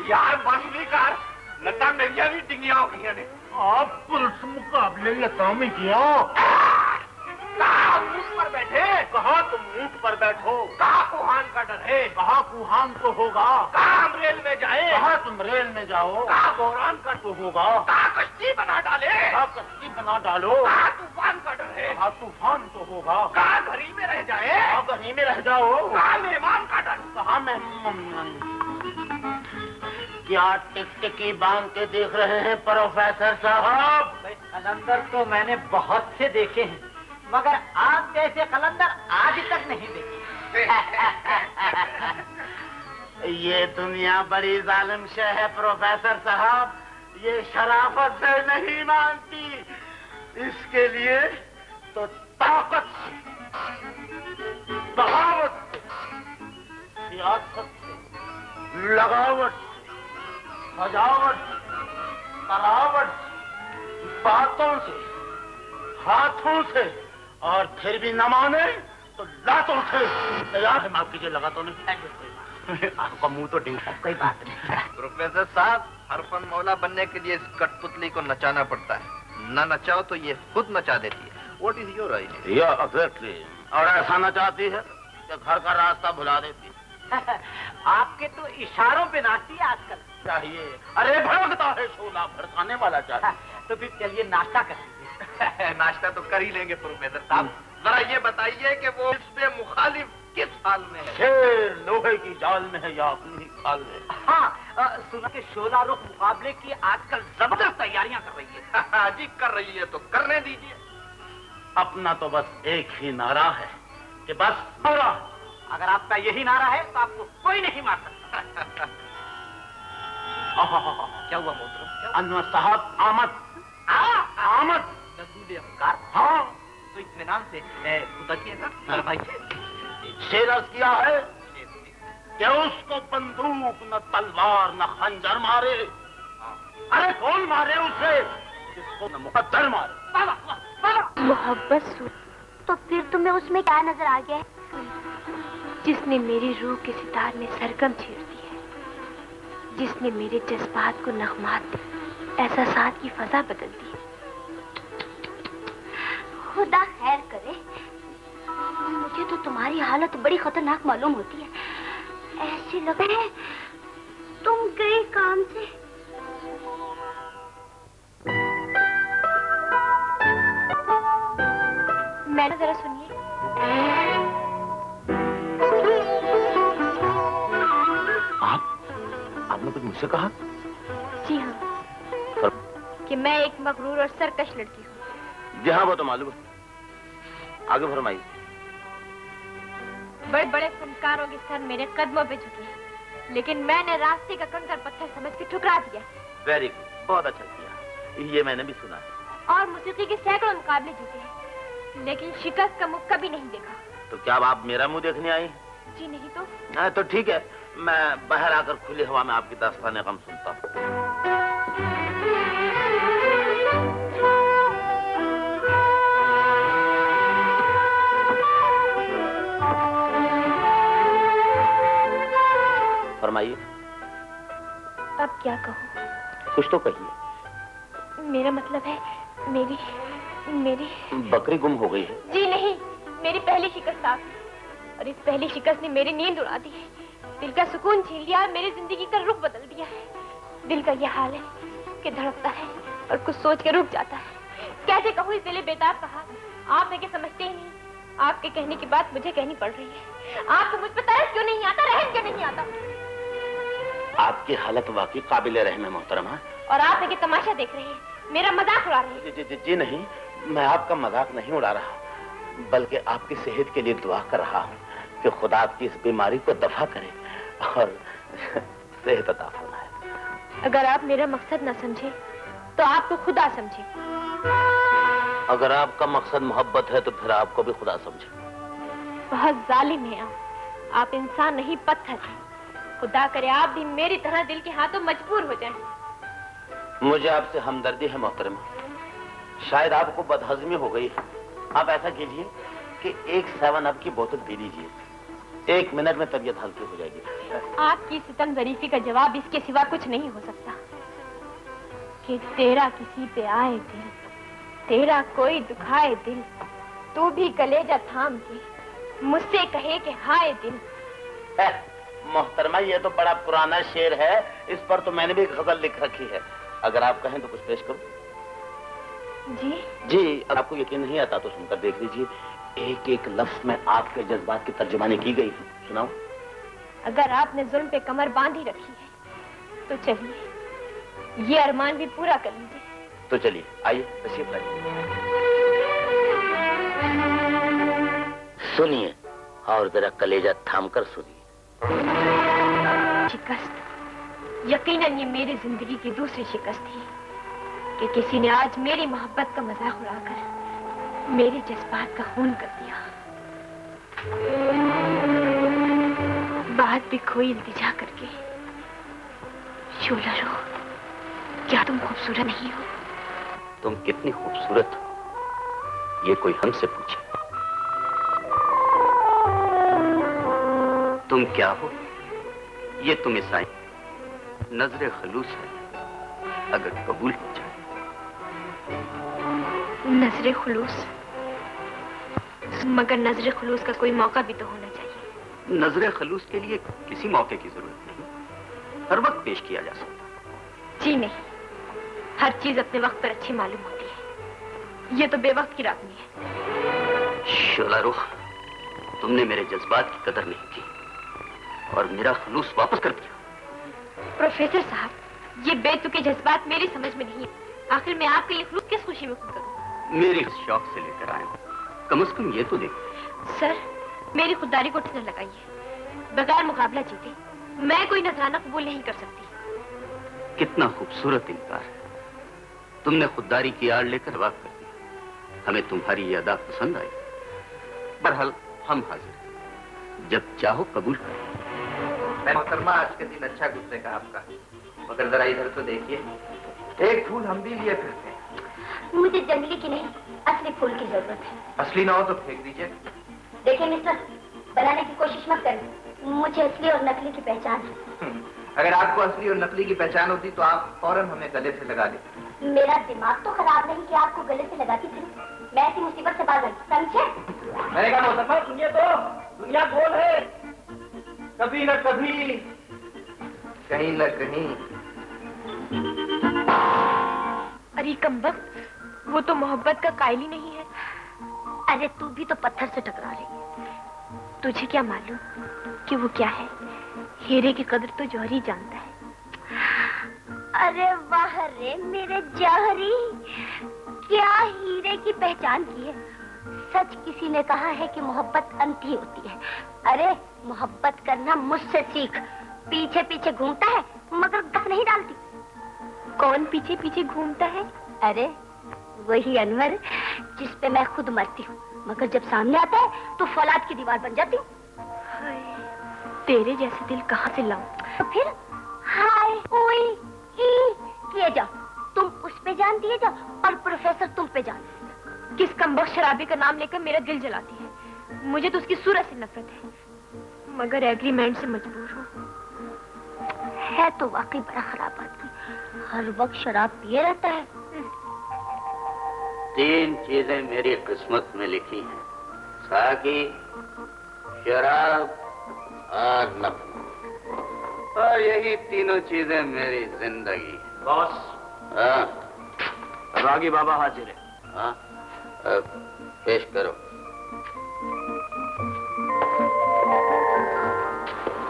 यार बस भी कर, लता मेरिया भी टिंगिया हो गई ने। आप पुरुष मुकाबले लता में किया। कहा ऊंट पर बैठे, कहा तुम ऊंट पर बैठो। कहा कुहान का डर है, कहा कुहान तो होगा। कहा हम रेल में जाए, कहा तुम रेल में जाओ। कहा बोरान का तो होगा। कहा कश्ती बना डाले, कहा कश्ती बना डालो। कहा तूफान का डर है, कहा तूफान तो होगा। कहा घरी में रह जाए, कहा कहीं में रह जाओ। कहा मेहमान का डर। कहा मेहमान। क्या टिकटिकी बांध के देख रहे हैं प्रोफेसर साहब? कलंदर तो मैंने बहुत से देखे हैं, मगर आप जैसे कलंदर आज तक नहीं देखे। ये दुनिया बड़ी जालिम शय है प्रोफेसर साहब, ये शराफत से नहीं मानती। इसके लिए तो ताकत से, बगावत से, सियासत से, लगावट से, सजावट से, तरावट से, बातों से, हाथों से, और फिर भी न माने तो लातों से। तैयार है? माफ कीजिए, लगा तो नहीं। आपका मुंह तो डिंग। कोई बात नहीं। प्रोफेसर साहब, हर फन मौला बनने के लिए इस कठपुतली को नचाना पड़ता है, न नचाओ तो ये खुद नचा देती है। What is your idea? या एग्जैक्टली। और ऐसा नचाती है कि घर का रास्ता भुला देती है। आपके तो इशारों पे नाचती है आजकल। चाहिए, अरे भड़कता है शोला, भड़काने वाला चाहिए। तो फिर चलिए नाश्ता कर लीजिए। नाश्ता तो कर ही लेंगे प्रोफेसर साहब। जरा ये बताइए कि वो इससे मुखालिफ किस हाल में है? शेर लोहे की जाल में है या अपनी ही खाल में? हाँ, सुना कि शोला रुख मुकाबले की आजकल जबरदस्त तैयारियां कर रही है। जी कर रही है तो करने दीजिए। अपना तो बस एक ही नारा है कि बस नारा। अगर आपका यही नारा है तो आपको कोई नहीं मार सकता। क्या हुआ मोहतरम? अनवर साहब आमद। आमद रसूल अफकार। हाँ, तो इत्मीनान से गुजरिएगा मेरे भाई। शेर अर्ज किया है कि उसको बंदूक न तलवार न खंजर मारे। अरे कौन मारे उसे जिसको न मुकद्दर मारे। मोहब्बत सूर, तो फिर तुम्हें उसमें क्या नजर आ गया है? जिसने मेरी रूह के सितार में सरगम छेड़ दी है, जिसने मेरे जज्बात को नगमात दी, एहसासात की फजा बदल दी। खुदा खैर करे, मुझे तो तुम्हारी हालत बड़ी खतरनाक मालूम होती है। ऐसे लग रहा है तुम गए काम से। मैडम जरा सुनिए। आपने कुछ मुझसे कहा? जी हाँ, कि मैं एक मगरूर और सरकश लड़की हूँ। जी हाँ, वो तो मालूम है। आगे फरमाइए। बड़े बड़े फनकारों के सर मेरे कदमों पे झुके, लेकिन मैंने रास्ते का कंकर पत्थर समझ के ठुकरा दिया। वेरी गुड, बहुत अच्छा किया। ये मैंने भी सुना है। और मौसीकी के सैकड़ों मुकाबले जीते हैं, लेकिन शिकस्त का मुख कभी नहीं देखा। तो क्या अब आप मेरा मुंह देखने आई? जी नहीं तो। हाँ तो ठीक है, मैं बाहर आकर खुली हवा में आपकी दास्ताने गम सुनता हूँ। फरमाइए। अब क्या कहूँ? कुछ तो कहिए। मेरा मतलब है मेरी बकरी गुम हो गई है। जी नहीं, मेरी पहली शिकस्त आप, और इस पहली शिकस्त ने मेरी नींद उड़ा दी है, दिल का सुकून छीन लिया है, मेरी जिंदगी का रुख बदल दिया है। दिल का यह हाल है कि धड़कता है और कुछ सोच के रुक जाता है। कैसे कहूँ इस दिले बेताब का हाल? आप है कि समझते ही नहीं। आपके कहने की बात मुझे कहनी पड़ रही है। आपको मुझ पर तरस क्यों नहीं आता, रहम क्यों नहीं आता? आपकी हालत वाकई काबिल रहम है मोहतरमा। और आप है कि तमाशा देख रहे हैं, मेरा मजाक उड़ा रहे हैं। जी नहीं, मैं आपका मजाक नहीं उड़ा रहा, बल्कि आपकी सेहत के लिए दुआ कर रहा हूँ कि खुदा आपकी इस बीमारी को दफा करे और सेहत अता फरमाए। अगर आप मेरा मकसद न समझे तो आपको खुदा समझे। अगर आपका मकसद मोहब्बत है तो फिर आपको भी खुदा समझे। बहुत जालिम है आप इंसान नहीं पत्थर हैं। खुदा करे आप भी मेरी तरह दिल के हाथों मजबूर हो जाएं। मुझे आपसे हमदर्दी है मोहतरमा, शायद आपको बदहजमी हो गई है। आप ऐसा कीजिए कि एक 7 अप की बोतल पी लीजिए, 1 मिनट में तबीयत हल्की हो जाएगी। आपकी सितम ज़रीफी का जवाब इसके सिवा कुछ नहीं हो सकता कि तेरा किसी पे आए दिल, तेरा कोई दुखाए दिल, तू भी कलेजा थाम के मुझसे कहे कि हाय दिल। मोहतरमा ये तो बड़ा पुराना शेर है, इस पर तो मैंने भी गजल लिख रखी है। अगर आप कहें तो कुछ पेश करूं? जी, अगर आपको यकीन नहीं आता तो सुनकर देख लीजिए। एक एक लफ्ज में आपके जज्बात की तर्जुमानी की गई है। सुनाओ। अगर आपने जुल्म पे कमर बांधी रखी है तो चलिए ये अरमान भी पूरा कर लीजिए। तो चलिए आइए तशरीफ लाइए, सुनिए और जरा कलेजा थामकर सुनिए। शिकस्त, यकीनन ये मेरी जिंदगी की दूसरी शिकस्त थी कि किसी ने आज मेरी मोहब्बत का मजाक उड़ाकर मेरे जज्बात का खून कर दिया। बात भी खोई इल्तिजा करके, शोला रो, क्या तुम खूबसूरत नहीं हो? तुम कितनी खूबसूरत हो ये कोई हमसे पूछे। तुम क्या हो ये तुम ईसाई, नजरे खलूस है अगर कबूल हो जाए। नजरे खुलूस, मगर नजरे खुलूस का कोई मौका भी तो होना चाहिए। नजरे खलूस के लिए किसी मौके की जरूरत नहीं, हर वक्त पेश किया जा सकता। जी नहीं, हर चीज अपने वक्त पर अच्छी मालूम होती है, ये तो बेवक्त की रागनी है। शोला रुख, तुमने मेरे जज्बात की कदर नहीं की और मेरा खलूस वापस कर दिया। प्रोफेसर साहब, ये बेतुके जज्बात मेरी समझ में नहीं है। आखिर मैं आपके लिए खलूस किस खुशी में खून करूं? मेरे शौक से लेकर आए हो, कम से कम ये तो देखो। सर, मेरी खुददारी को ठिठुर लगाइए। बगैर मुकाबला जीते मैं कोई नजराना कबूल नहीं कर सकती। कितना खूबसूरत इनकार है। तुमने खुददारी की आड़ लेकर वाक कर दिया। हमें तुम्हारी ये अदा पसंद आई। बहरहाल हम हाजिर हैं, जब चाहो कबूल करो। मोहतरमा, आज के दिन अच्छा गुजरेगा आपका, मगर जरा इधर तो देखिए, एक फूल हम भी लिए फिरते हैं। मुझे जंगली की नहीं, असली फूल की जरूरत है। असली ना हो तो फेंक दीजिए। देखिए मिस्टर, बनाने की कोशिश मत करें, मुझे असली और नकली की पहचान है। अगर आपको असली और नकली की पहचान होती तो आप फौरन हमें गले से लगा देते। मेरा दिमाग तो खराब नहीं कि आपको गले से लगाती थी। मैं ऐसी मुसीबत से बाज आई, समझे? मैंने कहा मोहतरमा सुनिए तो, दुनिया गोल है, कभी न कभी कहीं न कहीं। अरे कमबख्त, वो तो मोहब्बत का कायल ही नहीं है। अरे तू भी तो पत्थर से टकरा रही है। तुझे क्या मालूम कि वो क्या है? हीरे की कदर तो जौहरी जानता है। अरे वाह रे मेरे जौहरी, क्या हीरे की पहचान की है। सच किसी ने कहा है कि मोहब्बत अंधी होती है। अरे मोहब्बत करना मुझसे सीख। पीछे पीछे घूमता है मगर गस नहीं डालती। कौन पीछे पीछे घूमता है? अरे वही अनवर जिस पे मैं खुद मरती हूँ, मगर जब सामने आता है तो फौलाद की दीवार बन जाती हूँ। तेरे जैसे दिल कहाँ से लाऊं? तो फिर हाय ओए ई किए जाओ, तुम उस पे जान दिए जाओ और प्रोफेसर तुम पे जान। किस कमबख्त शराबी का नाम लेकर मेरा दिल जलाती है। मुझे तो उसकी सूरत से नफरत है, मगर एग्रीमेंट से मजबूर हूँ। है तो वाकई बड़ा खराब आदमी, हर वक्त शराब पिए रहता है। 3 चीजें मेरी किस्मत में लिखी हैं, साकी, शराब और नफरत, और यही तीनों चीजें मेरी जिंदगी। बॉस, हाँ, रागी बाबा हाजिर है। हाँ, पेश करो।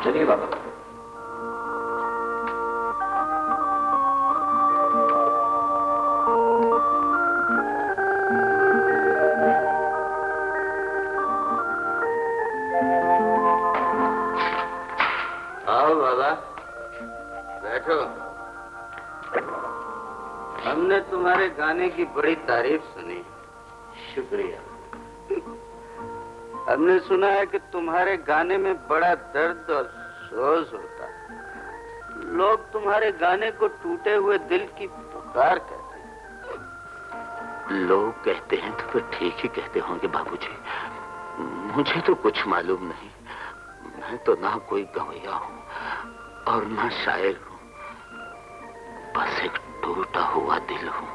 चलिए बाबा। आओ बाबा, बैठो। हमने तुम्हारे गाने की बड़ी तारीफ सुनी, शुक्रिया। हमने सुना है कि तुम्हारे गाने में बड़ा दर्द और सोज होता है। लोग तुम्हारे गाने को टूटे हुए दिल की पुकार कहते हैं। लोग कहते हैं तो फिर ठीक ही कहते होंगे बाबूजी। मुझे तो कुछ मालूम नहीं। मैं तो ना कोई गवैया हूँ और ना शायर हूँ, बस एक टूटा हुआ दिल हूँ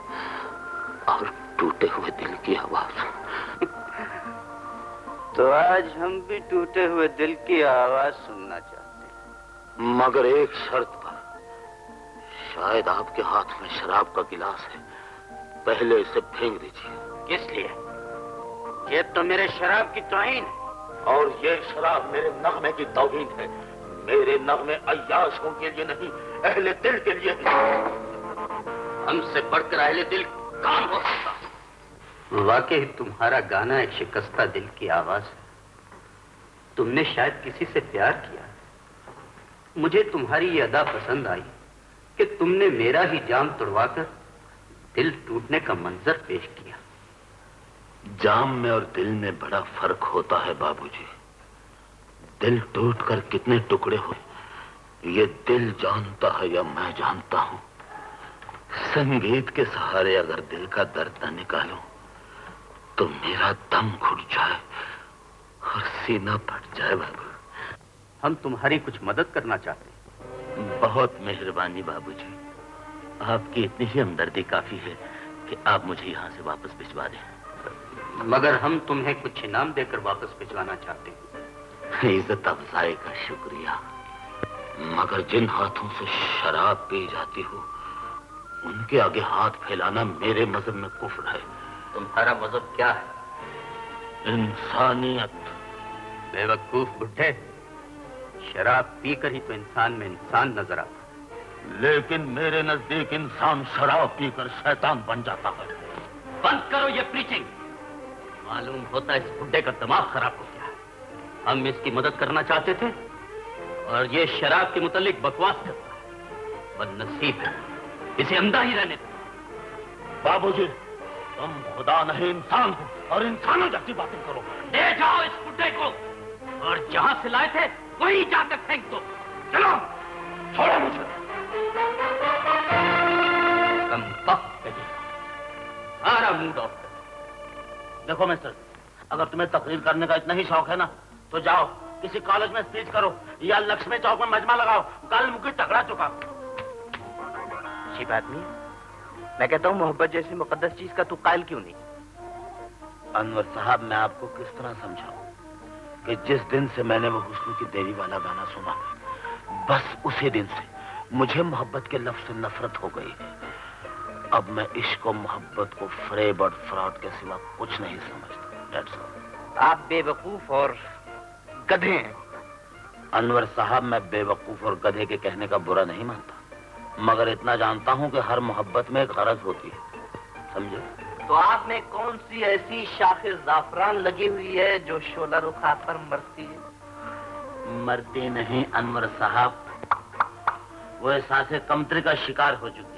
और टूटे हुए दिल की आवाज। तो आज हम भी टूटे हुए दिल की आवाज सुनना चाहते हैं, मगर एक शर्त पर। शायद आपके हाथ में शराब का गिलास है, पहले इसे फेंक दीजिए। किस लिए? ये तो मेरे शराब की तौहीन है। और ये शराब मेरे नगमे की तौहीन है। मेरे नगमे अय्याशों के लिए नहीं, अहले दिल के लिए है। हमसे बढ़कर अहले दिल कौन हो सकता? वाकई तुम्हारा गाना एक शिकस्ता दिल की आवाज है। तुमने शायद किसी से प्यार किया। मुझे तुम्हारी ये अदा पसंद आई कि तुमने मेरा ही जाम तुड़वाकर दिल टूटने का मंजर पेश किया। जाम में और दिल में बड़ा फर्क होता है बाबूजी। दिल टूटकर कितने टुकड़े हुए ये दिल जानता है या मैं जानता हूं। संगीत के सहारे अगर दिल का दर्द न निकालूं तो मेरा दम घुट जाए और सीना फट जाए बाबू। हम तुम्हारी कुछ मदद करना चाहते हैं। बहुत मेहरबानी बाबूजी, आपकी इतनी ही हमदर्दी काफी है कि आप मुझे यहाँ से वापस भिजवा दें। मगर हम तुम्हें कुछ इनाम देकर वापस भिजवाना चाहते हैं। इज्जत अफजाई का शुक्रिया, मगर जिन हाथों से शराब पी जाती हो उनके आगे हाथ फैलाना मेरे मजहब में कुफ्र है। तुम्हारा मजहब क्या है? इंसानियत। बेवकूफ बुड्ढे, शराब पीकर ही तो इंसान में इंसान नजर आता। लेकिन मेरे नजदीक इंसान शराब पीकर शैतान बन जाता है। बंद करो ये प्रीचिंग। मालूम होता है इस बुड्ढे का दिमाग खराब हो गया। हम इसकी मदद करना चाहते थे और ये शराब के मुतालिक बकवास करता है। बदनसीब है, इसे अंधा ही रहने दो। बाबूजी, तुम खुदा नहीं इंसान हो और इंसानों जैसी बातें करो। ले जाओ इस बुड्ढे को और जहां से लाए थे वहीं जाकर फेंक दो। चलो, छोड़ो मुझे। कम वक्त है, सारा मूड ऑफ। देखो मिस्टर, अगर तुम्हें तकरीर करने का इतना ही शौक है ना तो जाओ किसी कॉलेज में स्पीच करो या लक्ष्मी चौक में मजमा लगाओ। कल मुझे तगड़ा चुका। अच्छी बात नहीं, मैं कहता हूँ मोहब्बत जैसी मुकद्दस चीज का तू कायल क्यों नहीं? अनवर साहब, मैं आपको किस तरह समझाऊं कि जिस दिन से मैंने वो हुस्न की देवी वाला गाना सुना, बस उसी दिन से मुझे मोहब्बत के लफ्ज से नफरत हो गई है। अब मैं इश्क और मोहब्बत को फरेब और फ्रॉड के सिवा कुछ नहीं समझता। That's all। आप बेवकूफ और गधे हैं। अनवर साहब, मैं बेवकूफ और गधे के कहने का बुरा नहीं मानता, मगर इतना जानता हूं कि हर मोहब्बत में एक गरज होती है, समझे? तो आप में कौन सी ऐसी शाखे जाफरान लगी हुई है जो शोला रुखा पर मरती है? मरती नहीं अनवर साहब, वो एहसास कमतरी का शिकार हो चुकी है।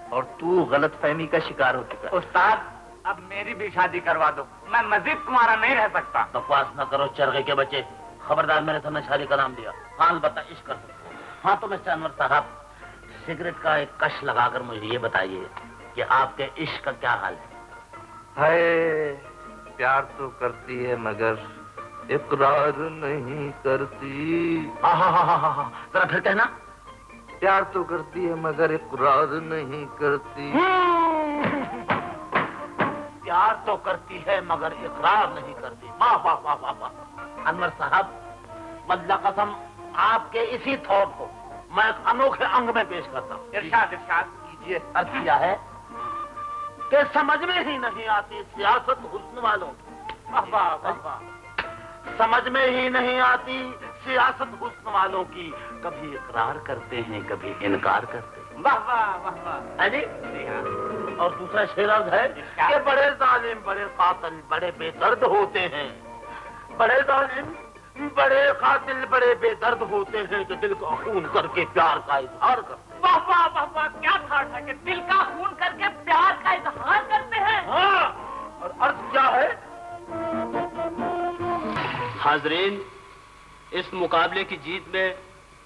और तू गलत फहमी का शिकार हो चुका है। उस्ताद, अब मेरी भी शादी करवा दो, मैं मजीद तुम्हारा नहीं रह सकता। बकवास न करो चरगे के बच्चे, खबरदार मेरे सामने शादी का नाम दिया। हाँ अलबत्ता इश्क कर सकते हो। हाँ तो मिस्टर अनवर साहब, सिगरेट का एक कश लगाकर मुझे ये बताइए कि आपके इश्क का क्या हाल है? हाय, प्यार तो करती है मगर इकरार नहीं करती। हाँ, जरा फिर कहना। प्यार तो करती है मगर इकरार नहीं करती। प्यार तो करती है मगर इकरार नहीं करती। वाह वाह वाह वाह वाह। अनवर साहब, वल्लाह कसम आपके इसी थॉट को मैं एक अनोखे अंग में पेश करता हूँ। इरशाद कीजिए। अर्थ यह है कि समझ में ही नहीं आती सियासत हुस्न वालों की। वाह वाह वाह वाह। समझ में ही नहीं आती सियासत हुस्न वालों की। कभी इकरार करते हैं, कभी इनकार करते हैं। वाह वाह वाह वाह। है जी? और दूसरा शेर है कि बड़े जालिम, बड़े कातिल, बड़े बेदर्द होते हैं। बड़े जालिम, बड़े कातिल, बड़े बेदर्द होते हैं कि दिल का खून करके प्यार का इजहार करते हैं। वाह वाह वाह वाह, क्या था कि दिल का खून करके प्यार का इजहार करते हैं। हाँ, और अर्थ क्या है? हाजरीन, इस मुकाबले की जीत में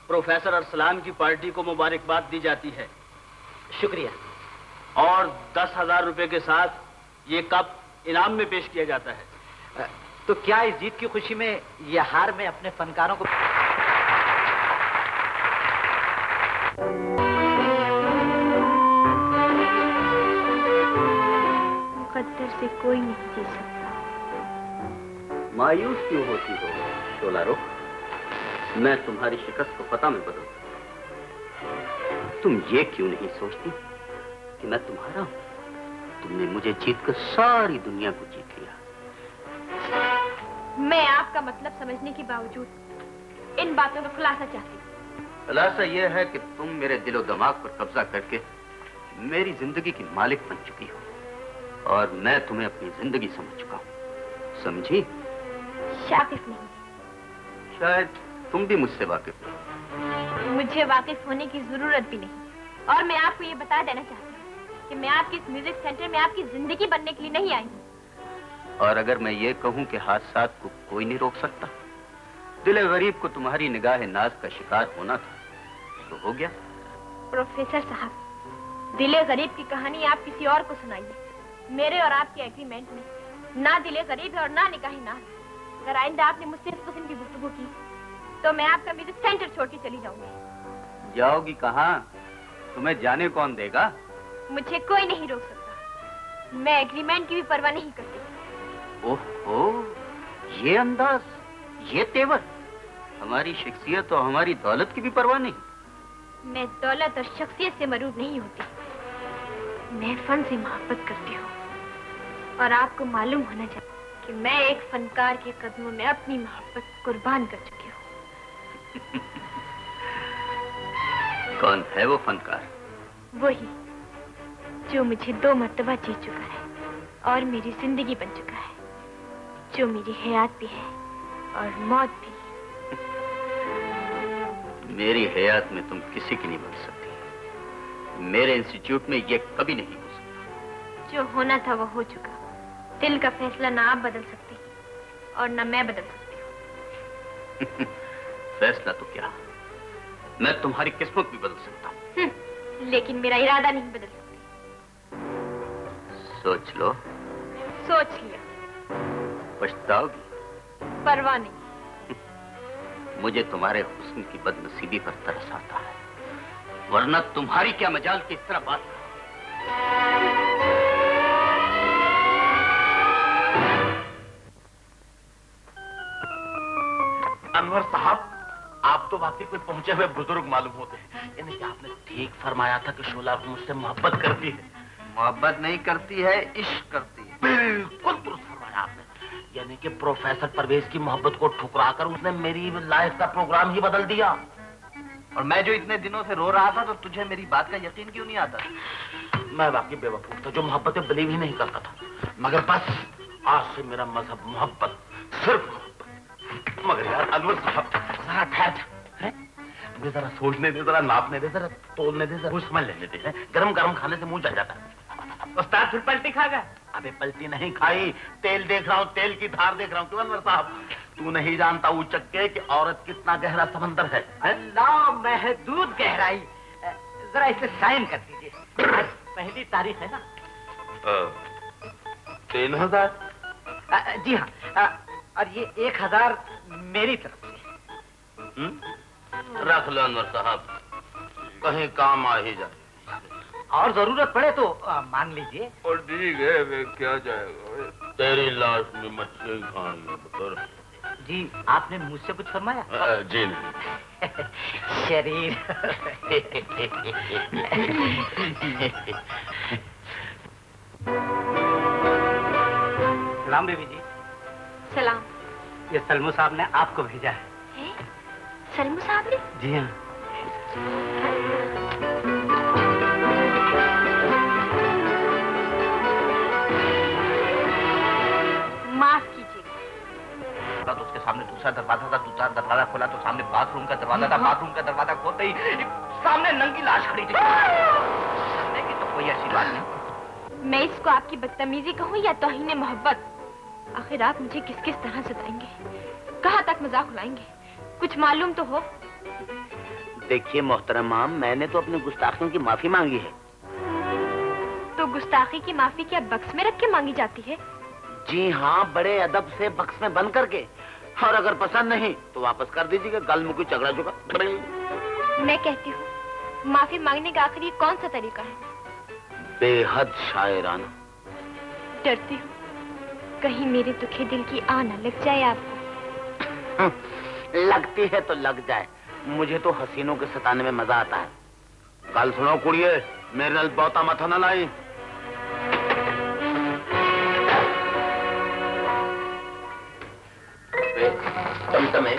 प्रोफेसर अरसलान की पार्टी को मुबारकबाद दी जाती है। शुक्रिया। और 10,000 रुपए के साथ ये कप इनाम में पेश किया जाता है। तो क्या इस जीत की खुशी में ये हार में अपने फनकारों को मुकद्दर से कोई नहीं जी सकता। मायूस क्यों होती हो शोला रुख? मैं तुम्हारी शिकस्त को पता में बदल। तुम ये क्यों नहीं सोचती कि मैं तुम्हारा हूं? तुमने मुझे जीतकर सारी दुनिया को जीत लिया। मैं आपका मतलब समझने के बावजूद इन बातों का खुलासा चाहती हूँ। खुलासा यह है कि तुम मेरे दिलो दिमाग पर कब्जा करके मेरी जिंदगी की मालिक बन चुकी हो और मैं तुम्हें अपनी जिंदगी समझ चुका हूँ। समझी? शाकिफ नहीं। शायद तुम भी मुझसे वाकिफ हो। मुझे वाकिफ होने की जरूरत भी नहीं। और मैं आपको ये बता देना चाहती हूँ कि मैं आपके इस म्यूजिक सेंटर में आपकी जिंदगी बनने के लिए नहीं आई हूँ। और अगर मैं ये कहूं कि हादसात को कोई नहीं रोक सकता, दिल गरीब को तुम्हारी निगाह नाज का शिकार होना था तो हो गया। प्रोफेसर साहब, दिले गरीब की कहानी आप किसी और को सुनाइए। मेरे और आपके एग्रीमेंट में ना दिले गरीब है और ना निगाह नाज। अगर आइंदा आपने मुझसे इस किस्म की गुफ्तगू की तो मैं आपका म्यूजिक सेंटर छोड़ के चली जाऊंगी। जाओगी कहाँ? तुम्हें जाने कौन देगा? मुझे कोई नहीं रोक सकता। मैं एग्रीमेंट की भी परवाह नहीं करती। ओहो, ये अंदाज, ये तेवर, हमारी शख्सियत और हमारी दौलत की भी परवाह नहीं। मैं दौलत और शख्सियत से मरूर नहीं होती। मैं फन से मोहब्बत करती हूँ और आपको मालूम होना चाहिए कि मैं एक फनकार के कदमों में अपनी मोहब्बत कुर्बान कर चुकी हूँ। कौन है वो फनकार? वही जो मुझे 2 मर्तबा जीत चुका है और मेरी जिंदगी बन चुका है, जो मेरी हयात भी है और मौत भी। मेरी हयात में तुम किसी की नहीं बन सकती। मेरे इंस्टीट्यूट में ये कभी नहीं हो सकता। जो होना था वो हो चुका। दिल का फैसला ना आप बदल सकती और ना मैं बदल सकती। फैसला तो क्या, मैं तुम्हारी किस्मत भी बदल सकता हूँ। लेकिन मेरा इरादा नहीं बदल सकती। सोच लो। सोच लिया। पछताओगी? परवाह नहीं। मुझे तुम्हारे हुस्न की बदनसीबी पर तरस आता है, वरना तुम्हारी क्या मजाल की इस तरह बात। अनवर साहब, आप तो वाकई कोई पहुंचे हुए बुजुर्ग मालूम होते हैं। यानी कि आपने ठीक फरमाया था कि शोला मुझसे मोहब्बत करती है। मोहब्बत नहीं करती है, इश्क करती है। बिल्कुल दुरुस्त फरमाया आपने। यानी कि प्रोफेसर परवेज की मोहब्बत को ठुकराकर उसने मेरी लाइफ का प्रोग्राम ही बदल दिया। और मैं जो इतने दिनों से रो रहा था तो तुझे मेरी बात का यकीन क्यों नहीं आता? मैं वाकई बेवकूफ था जो मोहब्बत में बिलीव ही नहीं करता था। मगर बस आज से मेरा मजहब मोहब्बत, सिर्फ मोहब्बत। मगर यार अनवर साहब, जरा ठहर जा, मुझे जरा सोचने दे, जरा नापने दे, जरा तोलने दे, जरा कुछ समझ लेने दे। गरम गरम खाने से मुंह जल जाता है। उस्ताद फिर पलटी खा गए? अबे पलटी नहीं खाई, तेल देख रहा हूँ, तेल की धार देख रहा हूँ। क्यों अनवर साहब, तू नहीं जानता उचक्के कि औरत कितना गहरा समंदर है। अल्लाह महदूद गहराई। जरा इसे साइन कर दीजिए, आज पहली तारीख है ना। 3000? जी हाँ, और ये 1000 मेरी तरफ से। रख लो अनवर साहब, कहीं काम आ ही जाए। और जरूरत पड़े तो मांग लीजिए। और ठीक है, वे क्या जाएगा, तेरी लाश में मछली खानी है। बता जी, आपने मुझसे कुछ फरमाया? जी नहीं। शरीर। सलाम बेबी जी। सलाम। ये सलमू साहब ने आपको भेजा है। सलमू साहब ने? जी हाँ। माफ कीजिएगा। तो उसके सामने दूसरा दरवाजा था, दूसरा दरवाजा खोला तो सामने बाथरूम का दरवाजा था, बाथरूम का दरवाजा खोलते ही सामने नंगी लाश खड़ी थी। डरने की तो कोई ऐसी बात नहीं। मैं इसको आपकी बदतमीजी कहूँ या तौहीन मोहब्बत? आखिर आप मुझे किस किस तरह सताएंगे, कहाँ तक मजाक उड़ाएंगे, कुछ मालूम तो हो। देखिए मोहतरमा, मैंने तो अपनी गुस्ताखियों की माफी मांगी है। तो गुस्ताखी की माफी क्या बक्स में रख के मांगी जाती है? जी हाँ, बड़े अदब से बक्स में बंद करके, और अगर पसंद नहीं तो वापस कर दीजिएगा। गल मुकी झगड़ा चुका। मैं कहती हूँ, माफी मांगने का आखिर ये कौन सा तरीका है? बेहद शायराना। डरती हूँ कहीं मेरे दुखे दिल की आह न लग जाए आपको। लगती है तो लग जाए, मुझे तो हसीनों के सताने में मजा आता है। कल सुनो कुड़िए, मेरे नाल बहुता मथा न लाई। टमटमे,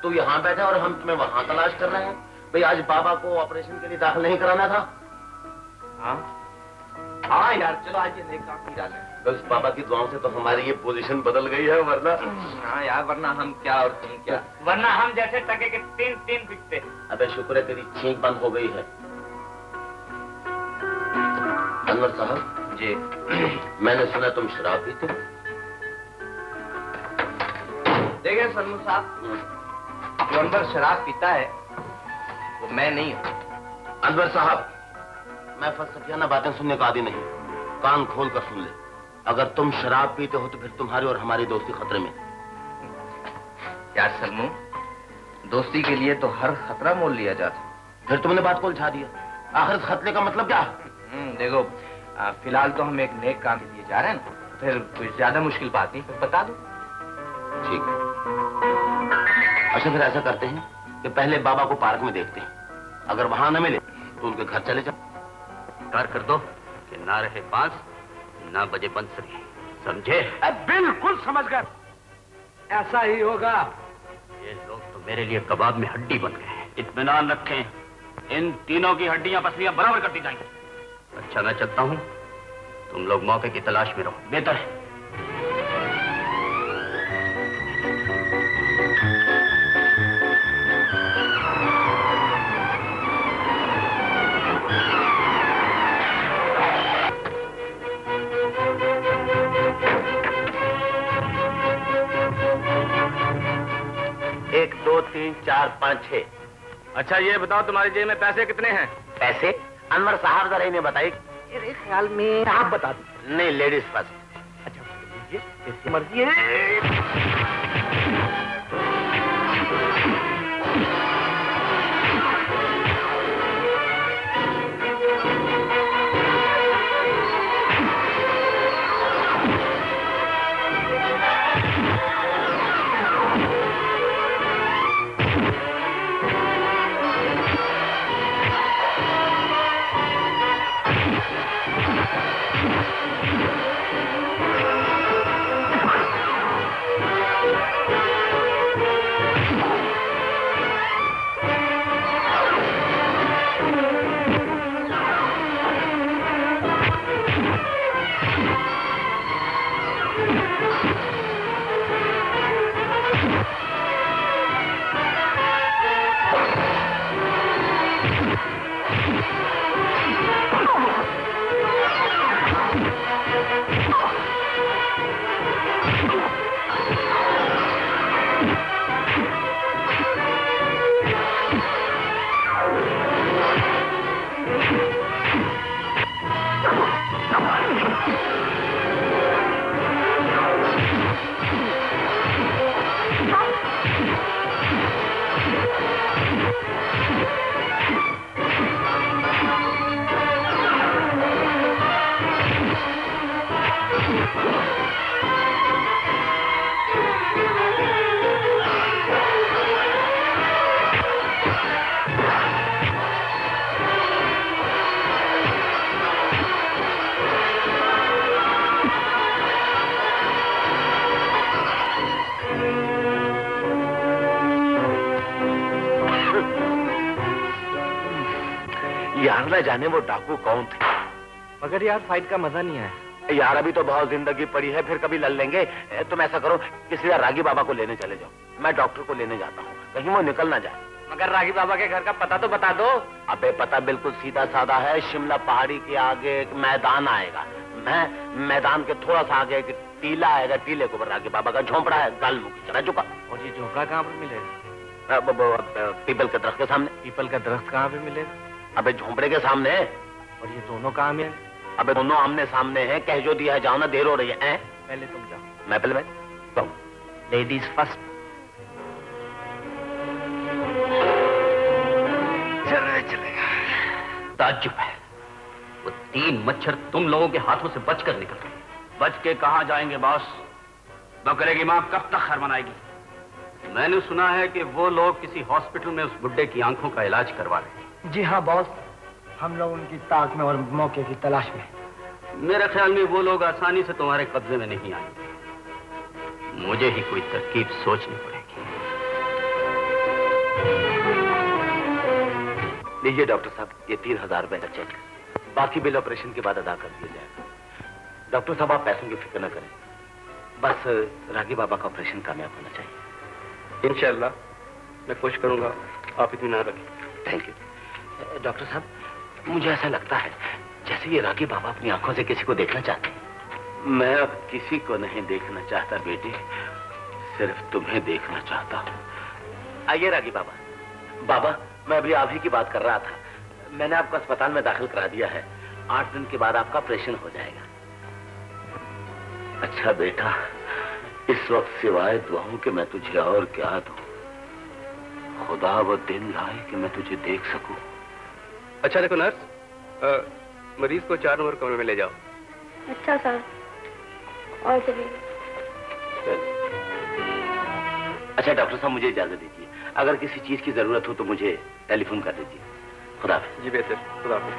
तू यहाँ बैठा और हम तुम्हें वहाँ तलाश कर रहे हैं। भाई आज बाबा को ऑपरेशन के लिए दाखिल नहीं कराना था। हाँ हाँ यार, चलो आज ये नए काम की डालें। बस बाबा की दुआओं से तो हमारी ये पोजीशन बदल गई है, वरना। हाँ यार, वरना हम क्या और तुम क्या। वरना हम जैसे टके के 3 बिकते। अबे शुक्र है तेरी छींक बंद हो गई है। अनवर साहब जी, मैंने सुना तुम शराब पीते हो। देखें सलमू साहब, जो अनवर शराब पीता है वो मैं नहीं हूँ। अनवर साहब, मैं फलसफियाना बातें सुनने का आदी नहीं, कान खोल कर सुन ले। अगर तुम शराब पीते हो तो फिर तुम्हारी और हमारी दोस्ती खतरे में। यार सलमू, दोस्ती के लिए तो हर खतरा मोल लिया जाता। फिर तुमने बात को उलझा दिया। आखिर इस खतरे का मतलब क्या है? देखो, फिलहाल तो हम एक नेक काम के लिए जा रहे हैं ना, फिर कुछ ज्यादा मुश्किल बात नहीं, फिर बता दो। ठीक है। अच्छा फिर ऐसा करते हैं कि पहले बाबा को पार्क में देखते हैं, अगर वहां न मिले तो उनके घर चले जाओ। कर कर दो कि ना रहे बांस ना बजे बंसरी, समझे? बिल्कुल समझ गए, ऐसा ही होगा। ये लोग तो मेरे लिए कबाब में हड्डी बन गए हैं। इत्मीनान रखें, इन तीनों की हड्डियां पसलियां बराबर करती जाएंगी। अच्छा मैं चलता हूं, तुम लोग मौके की तलाश में रहो, बेहतर है। एक, दो, तीन, चार, पाँच, 6। अच्छा ये बताओ, तुम्हारी जेब में पैसे कितने हैं? पैसे? अनवर साहब जरा इन्हें बताइए। मेरे ख्याल में आप बता दो। नहीं, लेडीज फर्स्ट। अच्छा लीजिए, जैसी मर्जी है। और न जाने वो डाकू कौन थे। मगर यार फाइट का मजा नहीं आया। यार अभी तो बहुत जिंदगी पड़ी है, फिर कभी लड़ लेंगे। तुम ऐसा करो किसी रागी बाबा को लेने चले जाओ, मैं डॉक्टर को लेने जाता हूँ, कहीं वो निकल ना जाए। मगर रागी बाबा के घर का पता तो बता दो। अबे पता बिल्कुल सीधा साधा है, शिमला पहाड़ी के आगे एक मैदान आएगा, मैदान के थोड़ा सा आगे एक टीला आएगा, टीले के ऊपर रागी बाबा का झोंपड़ा है, गाल मुख चला चुका। और ये झोंपड़ा कहाँ पर मिलेगा? पीपल के दरख्त के सामने। पीपल का दरख्त कहाँ पे मिलेगा? अबे झोंपड़े के सामने। और ये दोनों कहाँ में? अबे दोनों आमने सामने हैं, कह जो दिया है, जाओ ना, देर हो रही है। पहले तुम जाओ। मैं पहले मैं लेडीज फर्स्ट। चलेगा। ताज्जुब है, वो 3 मच्छर तुम लोगों के हाथों से बचकर निकल गए। बच के कहाँ जाएंगे बॉस? बकरे की माँ कब तक खैर मनाएगी? मैंने सुना है कि वो लोग किसी हॉस्पिटल में उस बुड्ढे की आंखों का इलाज करवा रहे हैं। जी हाँ बॉस, हम लोग उनकी ताक में और मौके की तलाश में। मेरे ख्याल में वो लोग आसानी से तुम्हारे कब्जे में नहीं आएंगे। मुझे ही कोई तरकीब सोचनी पड़ेगी। लीजिए डॉक्टर साहब, ये 3000 रुपए का चेक, बाकी बिल ऑपरेशन के बाद अदा कर दिया जाएगा। डॉक्टर साहब आप पैसों की फिक्र न करें, बस रागी बाबा का ऑपरेशन कामयाब होना चाहिए। इंशाअल्लाह मैं कोशिश करूंगा, आप इत्मीनान रखें। Thank you. डॉक्टर साहब मुझे ऐसा लगता है जैसे ये रागी बाबा अपनी आंखों से किसी को देखना चाहते हैं। मैं अब किसी को नहीं देखना चाहता बेटी, सिर्फ तुम्हें देखना चाहता हूँ। आइए रागी बाबा। बाबा मैं अभी आप ही की बात कर रहा था, मैंने आपको अस्पताल में दाखिल करा दिया है, 8 दिन के बाद आपका ऑपरेशन हो जाएगा। अच्छा बेटा, इस वक्त सिवाय दुआओं के मैं तुझे और क्या दूं? खुदा वो दिन लाए कि मैं तुझे देख सकूं। अच्छा देखो नर्स, मरीज को 4 नंबर कमरे में ले जाओ। अच्छा सर, और चलिए। अच्छा डॉक्टर साहब मुझे इजाजत दीजिए, अगर किसी चीज की जरूरत हो तो मुझे टेलीफोन कर दीजिए। खुदा हाफिज। जी बेहतर, खुदा हाफिज।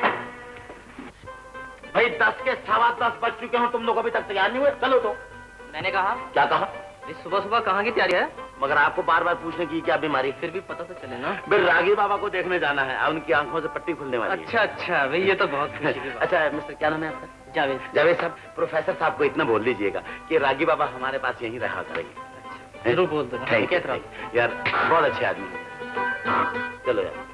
भाई 10 के 10:15 बज चुके हैं, तुम लोग अभी तक तैयार नहीं हुए, चलो तो। मैंने कहा क्या कहा? सुबह सुबह कहाँ की तैयारी है? मगर आपको बार बार पूछने की क्या बीमारी? फिर भी पता तो चले ना। फिर रागी बाबा को देखने जाना है, उनकी आंखों से पट्टी खुलने वाली है। अच्छा अच्छा भाई, ये तो बहुत खुशी की बात। अच्छा मिस्टर क्या नाम है आपका? जावेद। जावेद साहब, प्रोफेसर साहब को इतना बोल लीजिएगा कि रागी बाबा हमारे पास यहीं रहा करेंगे। जरूर बोल दो। थैंक यू यार, बहुत अच्छे आदमी। चलो यार।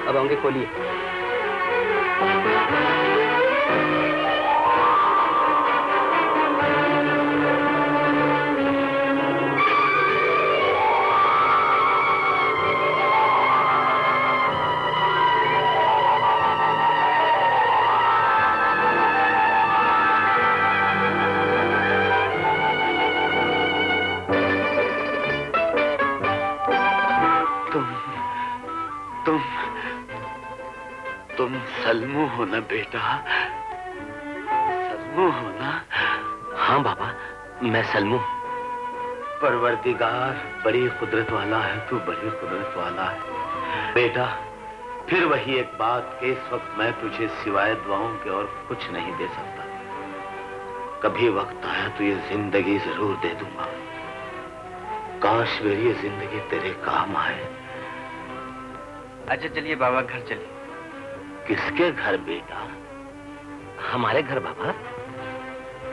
अब आंखें खोलिए। तुम सलमू हो ना बेटा? सलमू हो ना? हाँ बाबा, मैं सलमू। परवरदिगार बड़ी कुदरत वाला है, तू बड़ी कुदरत वाला है बेटा। फिर वही एक बात कि इस वक्त मैं तुझे सिवाय दुआओं के और कुछ नहीं दे सकता। कभी वक्त आया तो ये जिंदगी जरूर दे दूंगा। काश मेरी ये जिंदगी तेरे काम आए। अच्छा चलिए बाबा, घर चलिए। किसके घर बेटा? हमारे घर बाबा।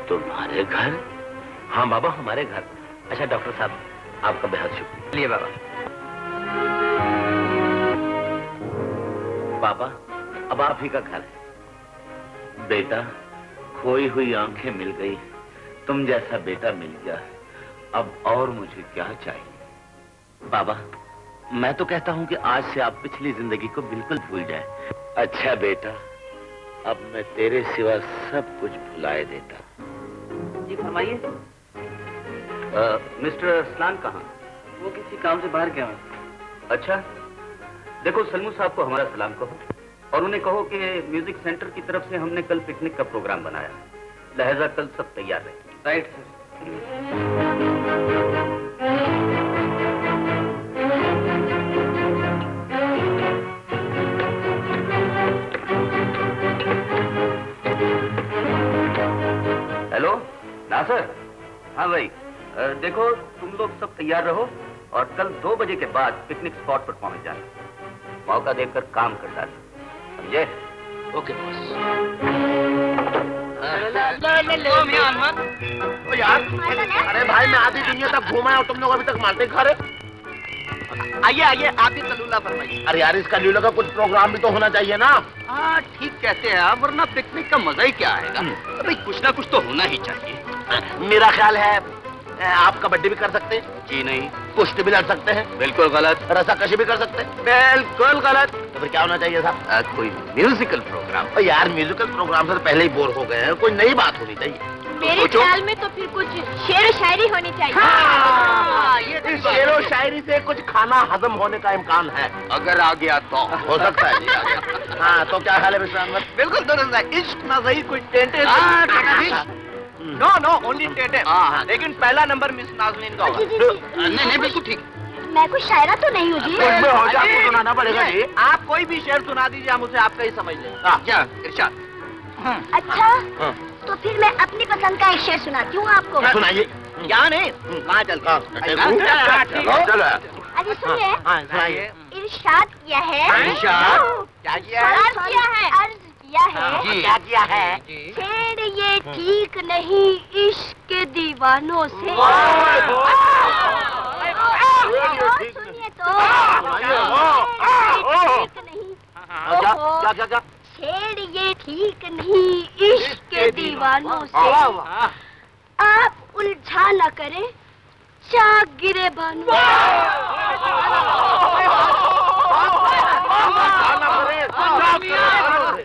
तुम्हारे घर? हाँ बाबा, हमारे घर। अच्छा डॉक्टर साहब, आपका बेहद शुक्रिया। चलिए बाबा। बाबा अब आप ही का घर है। बेटा, खोई हुई आंखें मिल गई, तुम जैसा बेटा मिल गया, अब और मुझे क्या चाहिए? बाबा मैं तो कहता हूं कि आज से आप पिछली जिंदगी को बिल्कुल भूल जाए। अच्छा बेटा, अब मैं तेरे सिवा सब कुछ भुलाए देता। जी फरमाइए। मिस्टर असलान कहाँ? वो किसी काम से बाहर गए हैं। अच्छा, देखो सलमू साहब को हमारा सलाम कहो और उन्हें कहो कि म्यूजिक सेंटर की तरफ से हमने कल पिकनिक का प्रोग्राम बनाया, लिहाजा कल सब तैयार रहे। Right sir. हेलो नासर। हाँ भाई, देखो तुम लोग सब तैयार रहो और कल 2 बजे के बाद पिकनिक स्पॉट पर पहुंच जाना। मौका देखकर काम कर डालना, समझे? Okay boss. यार, अरे भाई मैं आधी दुनिया तक घूमा और तुम लोग अभी तक मारते खा रहे। आइए आइए, आप ही कलूला फरमाइए। अरे यार, इसका लीला का कुछ प्रोग्राम भी तो होना चाहिए ना। हाँ ठीक कहते हैं आप, वरना पिकनिक का मजा ही क्या आएगा। भाई कुछ ना कुछ तो होना ही चाहिए। मेरा ख्याल है आप कबड्डी भी कर सकते हैं। जी नहीं, कुश्ती भी लड़ सकते हैं। बिल्कुल गलत। रस्साकशी भी कर सकते हैं। बिल्कुल गलत। तो फिर क्या होना चाहिए साहब? कोई म्यूजिकल प्रोग्राम। और यार म्यूजिकल प्रोग्राम से पहले ही बोर हो गए हैं, कोई नई बात होनी चाहिए। मेरे ख्याल में तो फिर कुछ शेर व शायरी होनी चाहिए। ये शेर व शायरी से कुछ खाना हजम होने का इम्कान है। अगर आ गया तो हो सकता है जी, आ गया। हाँ, तो क्या हाल है मिस्टर अहमद? बिल्कुल दुरुस्त है। इश्क ना सही कोई टेंटे। नो नो, ओनली टेटे। लेकिन पहला नंबर मिस नाज़नीन का होगा। नहीं नहीं बिल्कुल ठीक। मैं कुछ शायरा तो नहीं हूँ जी। कुछ भी हो जाए आपको सुनाना पड़ेगा जी। आप कोई भी शेर सुना दीजिए, हम उसे आपका ही समझ लें। क्या इरशाद? अच्छा, तो फिर मैं अपनी पसंद का एक शेर सुनाती हूँ आपको। सुनाइए। क्या नहीं, कहाँ चल चलो अरे सुनिए, सुनाइए। इरशाद किया है। इरशाद? क्या किया है? अर्ज किया है। जी। क्या किया है? शेर ये ठीक नहीं इश्क के दीवानों से। सुनिए तो, ठीक नहीं। क्या? शेर ये ठीक नहीं इश्क के दीवानों से। आप उलझा न करें चाक गिरे बानों।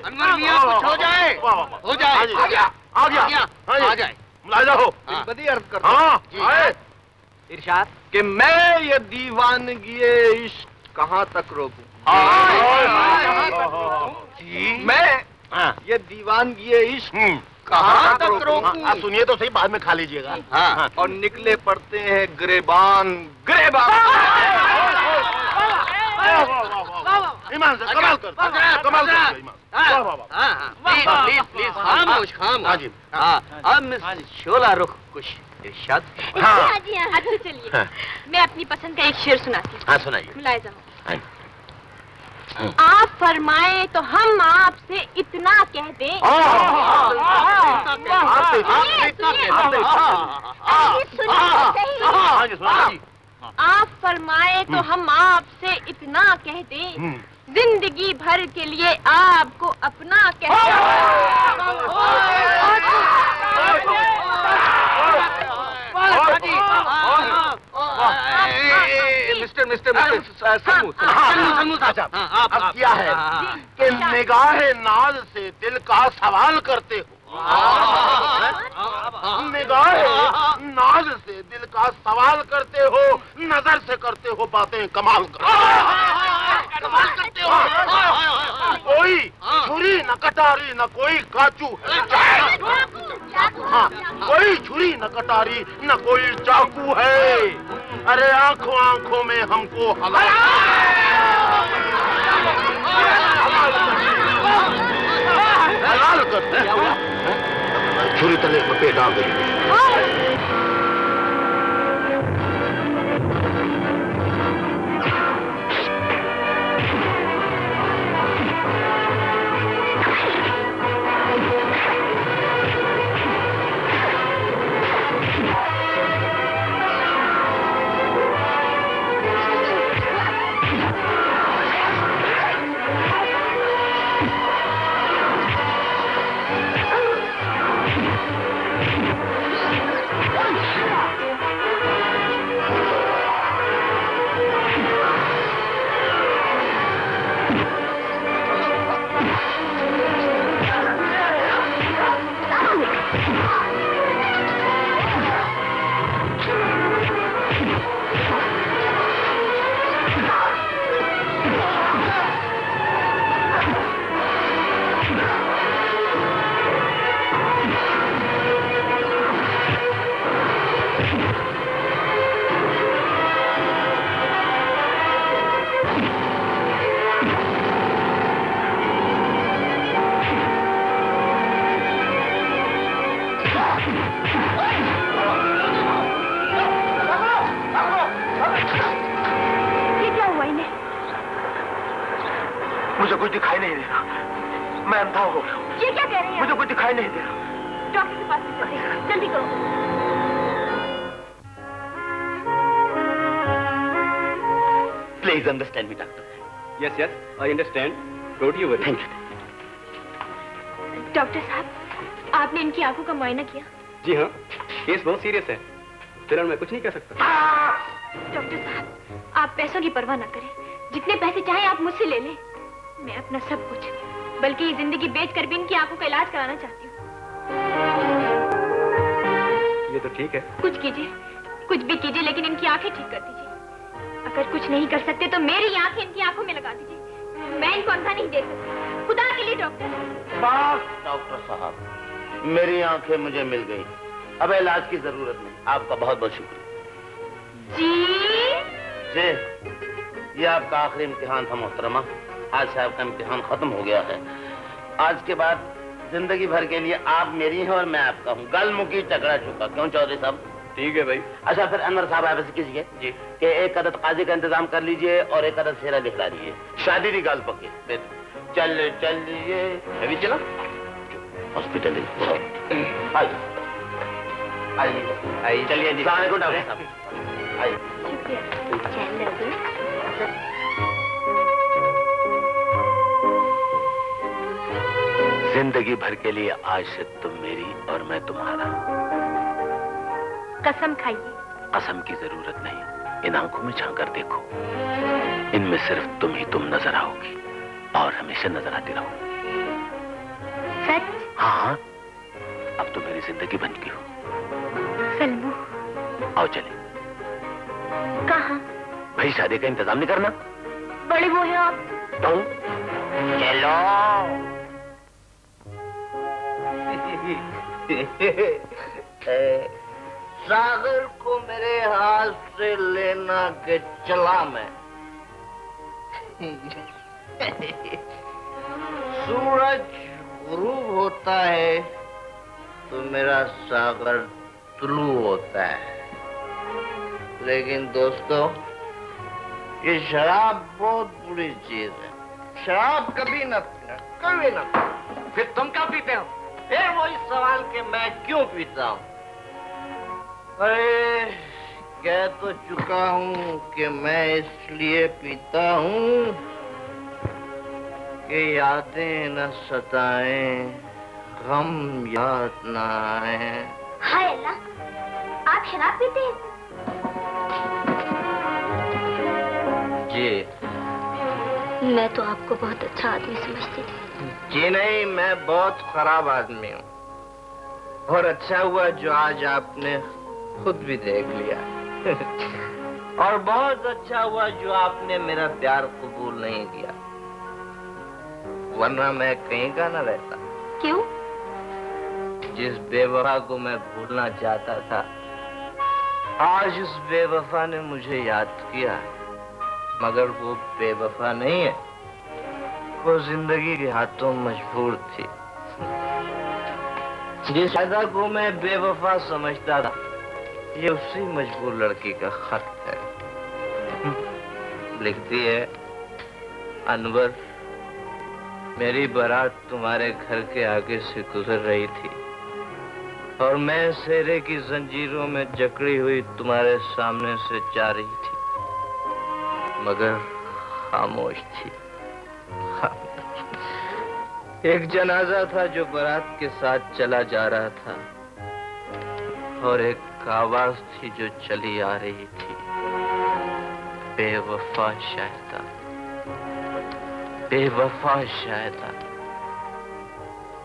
अनवर मियां कुछ हो जाए। हो जाए। आ जाए। मुलाहिजा हो। बदी अर्ज कर। हाँ, आए। इरशाद कि मैं ये दीवानगी इश्क कहाँ तक रोकूं? मैं ये दीवानगी इश्क कहाँ तक रोकूं? आप सुनिए तो सही, बाद में खा लीजिएगा। हाँ। और निकले पड़ते हैं गिरेबान। ईमान से कमाल कर। प्लीज खामोश। अब मिस शोला रुख कुछ इरशाद। हाँ जी हाँ। अच्छा चलिए, मैं अपनी पसंद का एक शेर सुनाती हूँ। हाँ सुनाइए। मुलाहिजा हो। आप फरमाएं तो हम आपसे इतना कह दें। आप फरमाएं तो हम आपसे इतना कह दें, जिंदगी भर के लिए आपको अपना कह दें। मिस्टर अब क्या है कि निगाहे नाज से दिल का सवाल करते हो। निगाहे नाज से दिल का सवाल करते हो, नजर से करते हो बातें कमाल करते हो। कोई छुरी न कटारी न कोई काचू है। हाँ, कोई छुरी न कटारी न कोई चाकू है। अरे आंखों आंखों में हमको हलाल करते हैं। छुरी तले पर पेट आ गई। मुझे कुछ दिखाई नहीं दे रहा, मैं अंधा हो गया हूँ। ये क्या कह रहे हैं? मुझे कुछ दिखाई नहीं दे रहा। डॉक्टर के पास चलते हैं, जल्दी करो। Please understand me, doctor. Yes, I understand. Don't you worry. Thank you. Doctor साहब, आपने इनकी आंखों का मुआयना किया? जी हाँ, केस बहुत सीरियस है, फिलहाल मैं कुछ नहीं कर सकता। डॉक्टर साहब, आप पैसों की परवाह न करें, जितने पैसे चाहें आप मुझसे ले लें। मैं अपना सब कुछ, बल्कि ये जिंदगी बेचकर भी इनकी आंखों का इलाज कराना चाहती हूँ। ये तो ठीक है। कुछ कीजिए, कुछ भी कीजिए, लेकिन इनकी आंखें ठीक कर दीजिए। अगर कुछ नहीं कर सकते तो मेरी आंखें इनकी आंखों में लगा दीजिए। मैं इनको अंधा नहीं देख सकती। खुदा के लिए डॉक्टर। बस डॉक्टर साहब, मेरी आंखें मुझे मिल गई, अब इलाज की जरूरत नहीं। आपका बहुत बहुत शुक्रिया। जी, ये आपका आखिरी इम्तिहान था मोहतरमा। आज से आपका इम्तिहान खत्म हो गया है। आज के बाद जिंदगी भर के लिए आप मेरी हैं और मैं आपका हूँ। गल मुकी चकरा चुका। क्यों चौधरी साहब? ठीक है भाई। अच्छा फिर अनवर साहब आप ऐसे कीजिए जी कि एक अदद काजी का इंतजाम कर लीजिए और एक अदद फेरा दिखला दीजिए। शादी की गाल पक्की। चल चलिए अभी चला हॉस्पिटल। आइए आइए चलिए जी। अस्सलाम वालेकुम डॉक्टर साहब। आइए। जिंदगी भर के लिए आज से तुम मेरी और मैं तुम्हारा। कसम खाइए। कसम की जरूरत नहीं, इन आंखों में झांक कर देखो, इनमें सिर्फ तुम ही तुम नजर आओगी और हमेशा नजर आती रहोगी। सच? हाँ, अब तो मेरी जिंदगी बन गई हो। सलमू, आओ चले। कहाँ? भाई शादी का इंतजाम नहीं करना? बड़े वो हैं आप। तो चलो। सागर को मेरे हाथ से लेना के चला मैं। सूरज गुरूब होता है तो मेरा सागर तुलू होता है। लेकिन दोस्तों, ये शराब बहुत बुरी चीज है। शराब कभी न पीना, कभी न पीना। फिर तुम क्या पीते हो? फिर वही सवाल कि मैं क्यों पीता हूँ। अरे कह तो चुका हूँ कि मैं इसलिए पीता हूँ कि यादें न सताएं, गम याद न आए। हाय अल्लाह, आप शराब पीते हैं? जी। मैं तो आपको बहुत अच्छा आदमी समझती थी। जी नहीं, मैं बहुत खराब आदमी हूँ। और अच्छा हुआ जो आज आपने खुद भी देख लिया। और बहुत अच्छा हुआ जो आपने मेरा प्यार कबूल नहीं किया, वरना मैं कहीं का न रहता। क्यों? जिस बेवफा को मैं भूलना चाहता था, आज उस बेवफा ने मुझे याद किया। मगर वो बेवफा नहीं है, वो जिंदगी के हाथों मजबूर थी। जिस शायदा को मैं बेवफा समझता था, ये उसी मजबूर लड़की का खत है। लिखती है, अनवर, मेरी बारात तुम्हारे घर के आगे से गुजर रही थी और मैं सेरे की जंजीरों में जकड़ी हुई तुम्हारे सामने से जा रही थी, मगर खामोश थी। एक जनाजा था जो बारात के साथ चला जा रहा था और एक आवाज थी जो चली आ रही थी, बेवफा शायदा, बेवफा शायदा,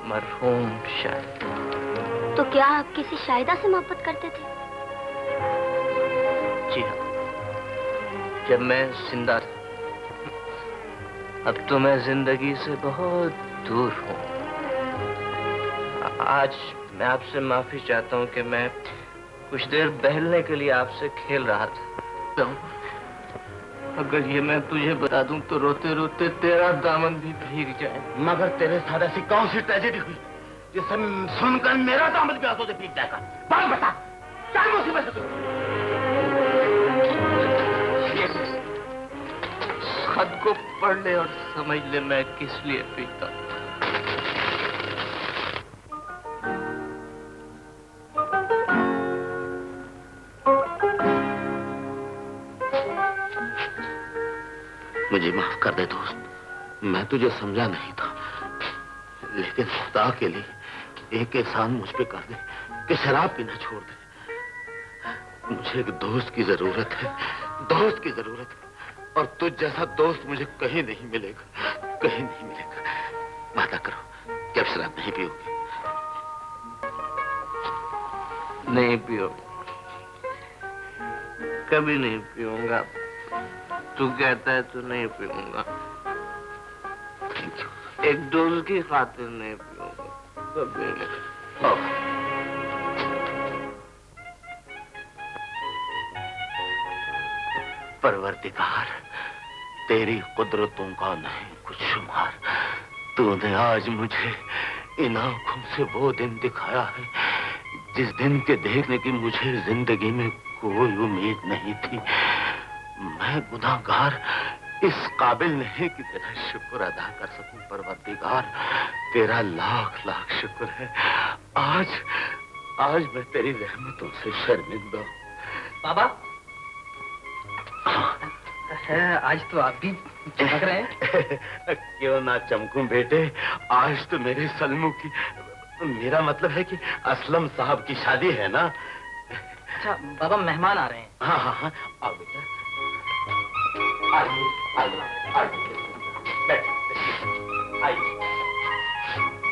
मरहूम शायदा। तो क्या आप किसी शायदा से मोहब्बत करते थे? जी हाँ, जब मैं जिंदा था। अब तो मैं जिंदगी से बहुत दूर हूँ। आज मैं आपसे माफी चाहता हूँ कि मैं कुछ देर बहलने के लिए आपसे खेल रहा था। अगर ये मैं तुझे बता दूं तो रोते रोते तेरा दामन भी भीग जाए। मगर तेरे साथ ऐसी कौन सी ट्रेजेडी हुई जिसे सुनकर मेरा दामन भी आंसू से भीग जाएगा? बात बता, क्या मुसीबत है? खत को पढ़ ले और समझ ले मैं किस लिए पीता। मुझे माफ कर दे दोस्त, मैं तुझे समझा नहीं था, लेकिन खुदा के लिए एक एहसान मुझ पे कर दे कि शराब पीना छोड़ दे। मुझे एक दोस्त की जरूरत है, दोस्त की जरूरत है, और तुझ जैसा दोस्त मुझे कहीं नहीं मिलेगा, कहीं नहीं मिलेगा। वादा करो कि अब शराब नहीं पियोगे। नहीं पियोगे, कभी नहीं पीऊंगा। तू कहता है तो नहीं पीऊंगा। एक डोज की खातिर नहीं पीऊंगा, कभी नहीं। परवरदिगार, तेरी कुदरतों का नहीं कुछ शुमार। तूने आज मुझे इन आंखों से वो दिन दिखाया है जिस दिन के देखने की मुझे जिंदगी में कोई उम्मीद नहीं थी। मैं गुनाहगार इस काबिल नहीं कि तेरा शुक्र अदा कर सकूं। परवरदिगार, तेरा लाख लाख शुक्र है। आज मैं तेरी रहमतों से शर्मिंदा हूं। बाबा, आज तो आप भी चमक रहे हैं। क्यों ना चमकूं बेटे, आज तो मेरे सलमू की, मेरा मतलब है कि असलम साहब की शादी है ना। अच्छा बाबा, मेहमान आ रहे हैं। हाँ हाँ हाँ, आओ बेटा, आइए आइए आइए, बैठ आइए,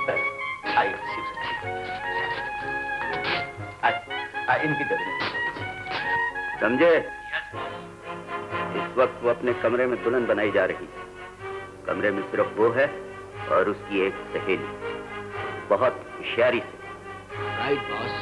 बैठ आइए, आइए, इनकी जगह समझे? इस वक्त वो अपने कमरे में दुल्हन बनाई जा रही है। कमरे में सिर्फ वो है और उसकी एक सहेली, बहुत होशियारी से। Right boss.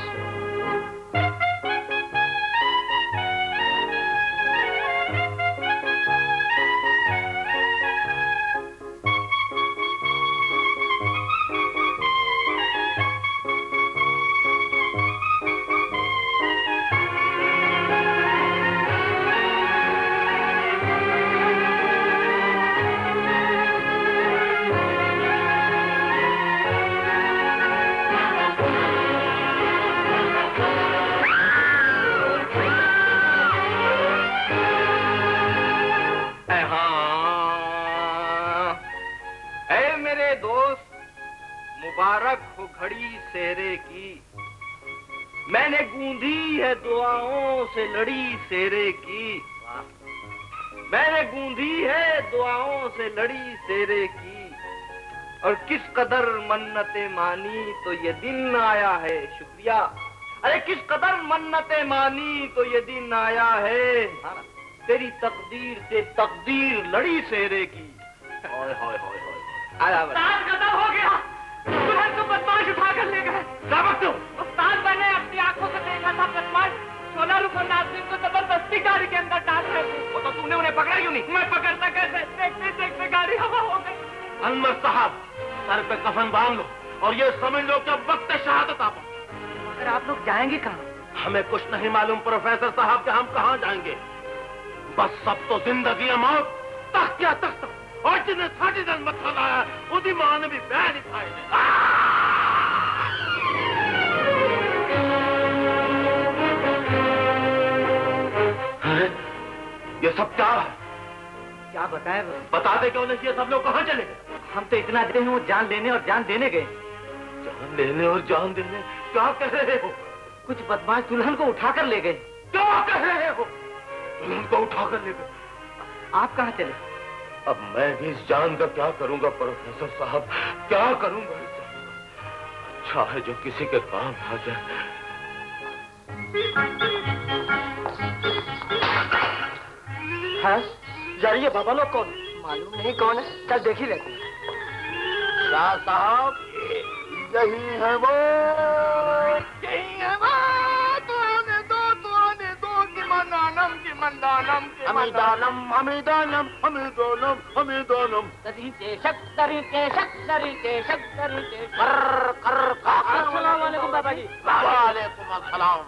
मुबारक हो घड़ी सेरे की, मैंने गूंधी है दुआओं से लड़ी सेरे की। मैंने गूंधी है दुआओं से लड़ी सेरे की, और किस कदर मन्नतें मानी तो ये दिन आया है। शुक्रिया। अरे किस कदर मन्नतें मानी तो ये दिन आया है, तेरी तकदीर से तकदीर लड़ी सेरे की। हाय हाय हाय हाय। खत्म हो गया, दुल्हन को बदमाश उठा कर ले गए। उस्ताद, मैंने अपनी आंखों से देखा था बदमाश सोना रुको नाज़रीन को जबरदस्ती गाड़ी के अंदर डाल रहे थे। वो तो तूने उन्हें पकड़ा क्यों नहीं? मैं पकड़ता कैसे? देखते देखते गाड़ी हवा हो गई। अनवर साहब, सर पे कफन बांध लो और ये समझ लो कि अब वक्त शहादत आ पहुंचा। मगर आप लोग जाएंगे कहाँ? हमें कुछ नहीं मालूम प्रोफेसर साहब कि हम कहाँ जाएंगे। बस सब तो जिंदगी है मौत, तख्त क्या तख्त, और जिन्हें 60 दिन मत लगाया उसकी मां ने भी बैन नहीं खाए। ये सब क्या है? क्या बताएं? बताते क्यों नहीं? ये सब लोग कहाँ चले गए? हम तो इतना देते हैं वो जान लेने और जान देने गए। जान लेने और जान देने क्या कह रहे हो? कुछ बदमाश दुल्हन को उठाकर ले गए। क्या कह रहे हो? दुल्हन को उठाकर ले गए? आप कहाँ चले? अब मैं भी इस जान का क्या करूंगा प्रोफेसर साहब, क्या करूंगा इस जान का? अच्छा है जो किसी के काम आ जाए। हाँ? जाइए, बाबा लोग कौन? मालूम नहीं कौन है, चल देख ही लेते। शाह साहब, यही है वो, यही है वो। तो आने दो कि मंदानम हमीदानम हमीदानम हमीदानम हमीदानम। अस्सलाम वालेकुम बाबा जी। वालेकुम अस्सलाम।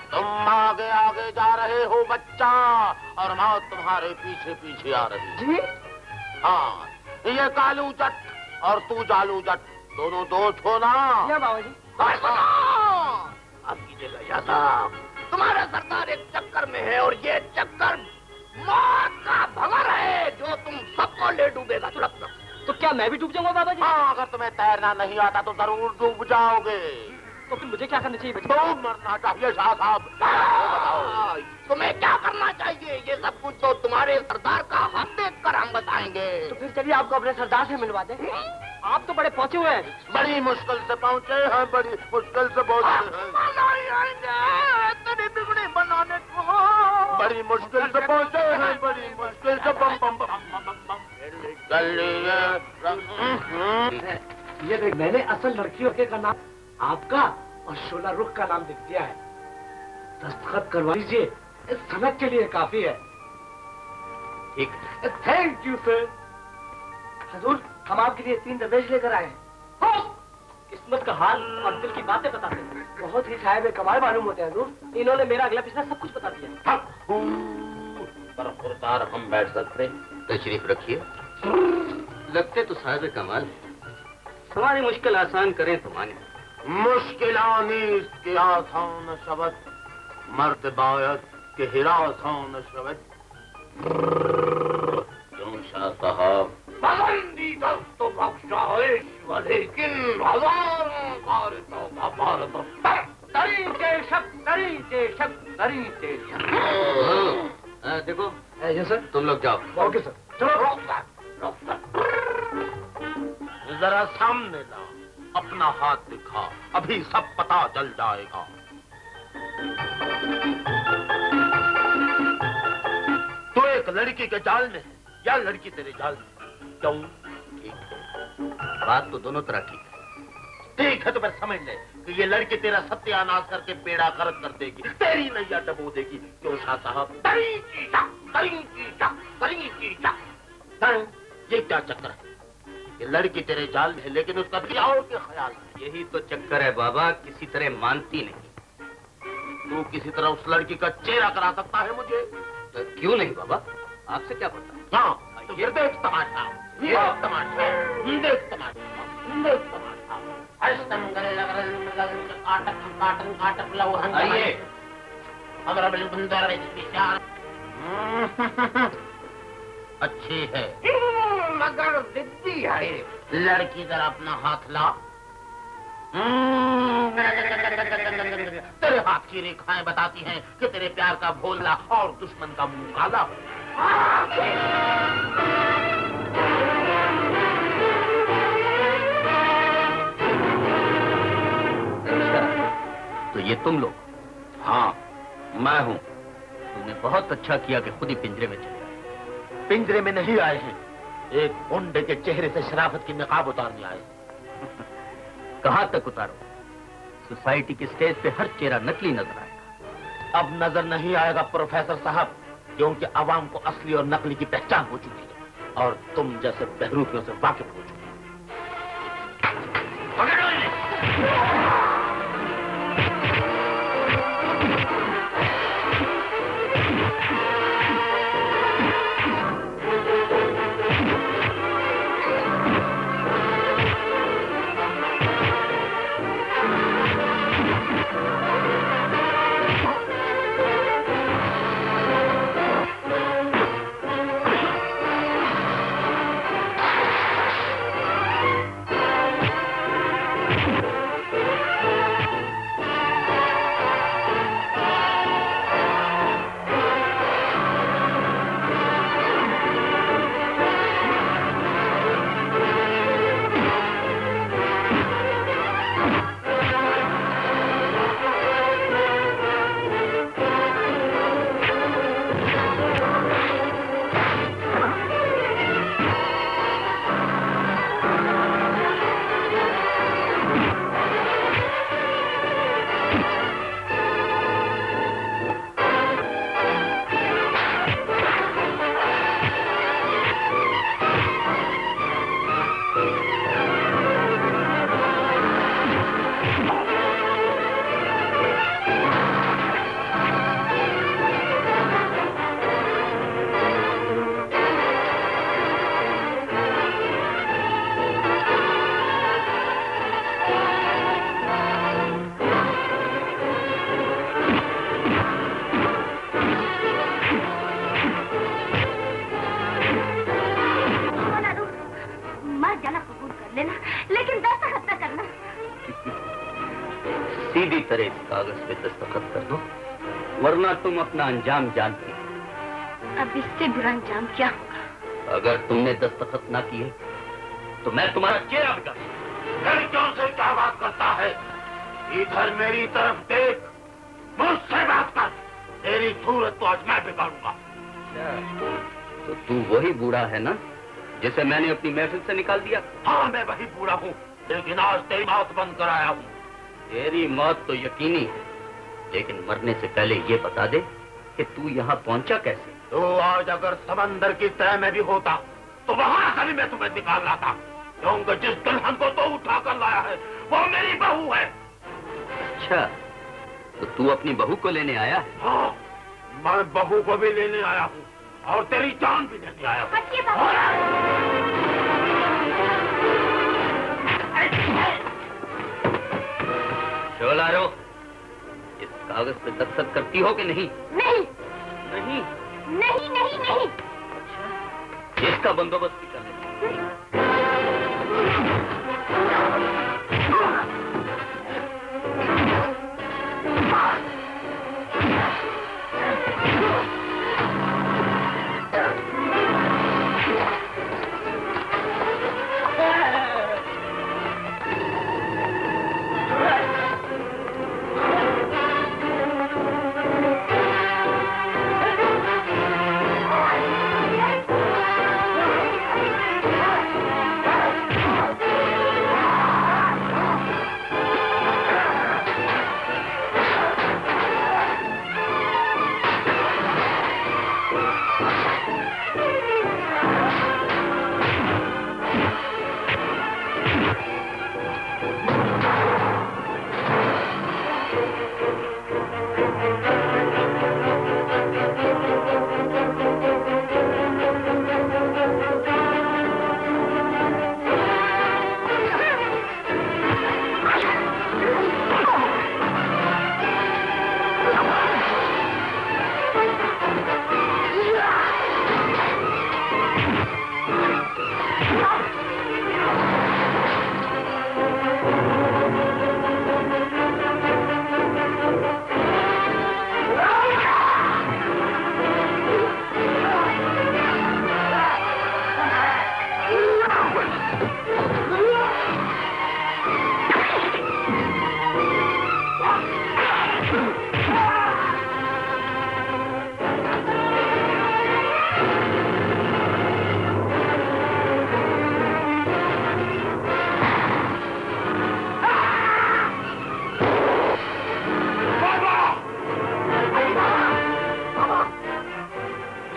तुम आगे आगे जा रहे हो बच्चा, और मौत तुम्हारे पीछे पीछे आ रही है। जी? हाँ, ये कालू जट और तू जालू जट, दोनों दोस्त हो ना? या बाबा जी। आपकी जगह जाता, तुम्हारा सरदार एक चक्कर में है, और ये चक्कर मौत का भंवर है जो तुम सबको ले डूबेगा तुरंत। तो क्या मैं भी डूब जाऊंगा बाबा जी? हाँ, अगर तुम्हें तैरना नहीं आता तो जरूर डूब जाओगे। तो फिर मुझे क्या करना चाहिए बच्चे? डूब मरना चाहिए शाह साहब। बताओ तुम्हें क्या करना चाहिए? ये सब कुछ तो तुम्हारे सरदार का हाथ देख कर हम बताएंगे। तो फिर चलिए आपको अपने सरदार से मिलवा दें। आप तो बड़े पहुंचे हुए हैं। बड़ी मुश्किल से पहुंचे हैं, बड़ी मुश्किल से पहुंचे हैं। तेरी बिगड़ी बनाने को बड़ी मुश्किल से पहुंचे हैं, बड़ी मुश्किल से बम बम बम। ये देख, मैंने असल लड़कियों के का नाम आपका और शोला रुख का नाम लिख दिया है। दस्तखत करवा लीजिए, इस समय के लिए काफी है। ठीक। Thank you sir. हजूर, हम आपके लिए 3 दरवेश लेकर आए हैं। किस्मत का हाल और दिल की बातें बताते हैं। बहुत ही साहिब कमाल मालूम होते हैं हजूर। इन्होंने मेरा अगला पिछला सब कुछ बता दिया। पर खुरदार हम बैठ सकते? तशरीफ रखिए। लगते तो साहिब कमाल। हमारी मुश्किल आसान करें तो माने। मुश्किलानीस के आसान शब्द, मर्द बायत के हिरासान शब्द। क्यों शाह साहब? पसंदीदा तो बख्शा है, लेकिन हजारों बार तो भारत तरीके शक, तरीके शक, तरीके शक। देखो ये सर, तुम लोग जाओ। Okay sir. चलो। जरा सामने ला, अपना हाथ दिखा, अभी सब पता चल जाएगा। तो एक लड़की के जाल में है या लड़की तेरे जाल में? क्यों? बात तो दोनों तरह की है। ठीक है, तो फिर समझ ले कि ये लड़की तेरा सत्यानाश करके बेड़ा गर्क कर देगी, तेरी नैया डबो देगी। क्यों शाह साहब? ये क्या चक्कर है? ये लड़की तेरे जाल में है, लेकिन उसका भी और के ख्याल है। यही तो चक्कर है बाबा, किसी तरह मानती नहीं। तू किसी तरह उस लड़की का चेहरा करा सकता है मुझे? तो क्यों नहीं बाबा, आपसे क्या पता? हाँ, तो ये देख तमाशा, ये तमाशा, देख तमाशा, देख तमाशा। आइए। अच्छी है मगर जिद्दी है। लड़की जरा अपना हाथ ला। तेरे हाथ की रेखाएं बताती हैं कि तेरे प्यार का भोला और दुश्मन का मुंह काला। तो ये तुम लोग? हाँ, मैं हूँ। तुमने बहुत अच्छा किया कि खुद ही पिंजरे में चले आए। पिंजरे में नहीं आए हैं, एक गुंडे के चेहरे से शराफत की नकाब उतारने आए। कहाँ तक उतारो? सोसाइटी के स्टेज पे हर चेहरा नकली नजर आएगा। अब नजर नहीं आएगा प्रोफेसर साहब, क्योंकि आवाम को असली और नकली की पहचान हो चुकी है, और तुम जैसे बहरूपियों से वाकिफ हो चुके हो। जाना कबूल कर लेना, लेकिन दस्तखत न करना। सीधी तरह इस कागज पे दस्तखत कर दो, वरना तुम अपना अंजाम जानती हो। अब इससे बुरा अंजाम क्या होगा? अगर तुमने दस्तखत ना किए तो मैं तुम्हारा चेहरा बिगाड़। लड़कियों से क्या बात करता है? इधर मेरी तरफ देख, मुझसे बात कर। तेरी सूरत तो आज मैं बिगाड़ूंगा। तो तू वही बूढ़ा है ना जिसे मैंने अपनी महफिल से निकाल दिया? हाँ, मैं वही बूढ़ा हूँ, लेकिन आज तेरी मौत बंद कराया हूँ। तेरी मौत तो यकीनी है, लेकिन मरने से पहले ये बता दे कि तू यहाँ पहुंचा कैसे? तो आज अगर समंदर की तह में भी होता तो वहां से भी मैं तुम्हें निकाल लाता, क्योंकि जिस दुल्हन को तो उठा कर लाया है वो मेरी बहू है। अच्छा, तो तू अपनी बहू को लेने आया है? हाँ, मैं बहू को भी लेने आया हूँ और तेरी जान भी लेने आया हूँ। शोलारो, इस कागज पे दस्तखत करती हो कि नहीं? नहीं नहीं नहीं नहीं नहीं। इसका बंदोबस्त भी कर लेते।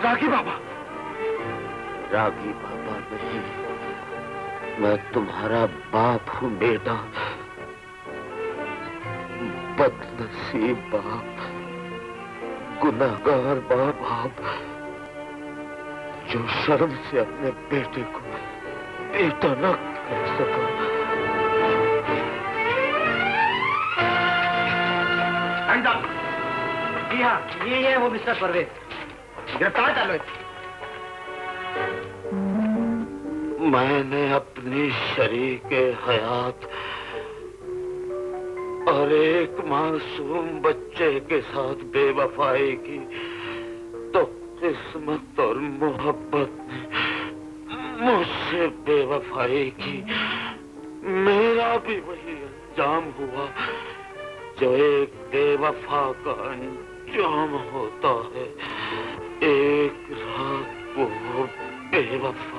रागी बाबा। रागी बाबा नहीं, मैं तुम्हारा बाप हूँ बेटा। बदनसीब बाप, गुनाहगार बाप, जो शर्म से अपने बेटे को बेटा न कह सका। जी हाँ, ये है वो मिस्टर परवेज। गिरफ्तार कर लो। मैंने अपनी शरीके हयात और एक मासूम बच्चे के साथ बेवफाई की, तो किस्मत और मोहब्बत ने मुझसे बेवफाई की। मेरा भी वही अंजाम हुआ जो एक बेवफा का अंजाम होता है। एक रात वो बेवफा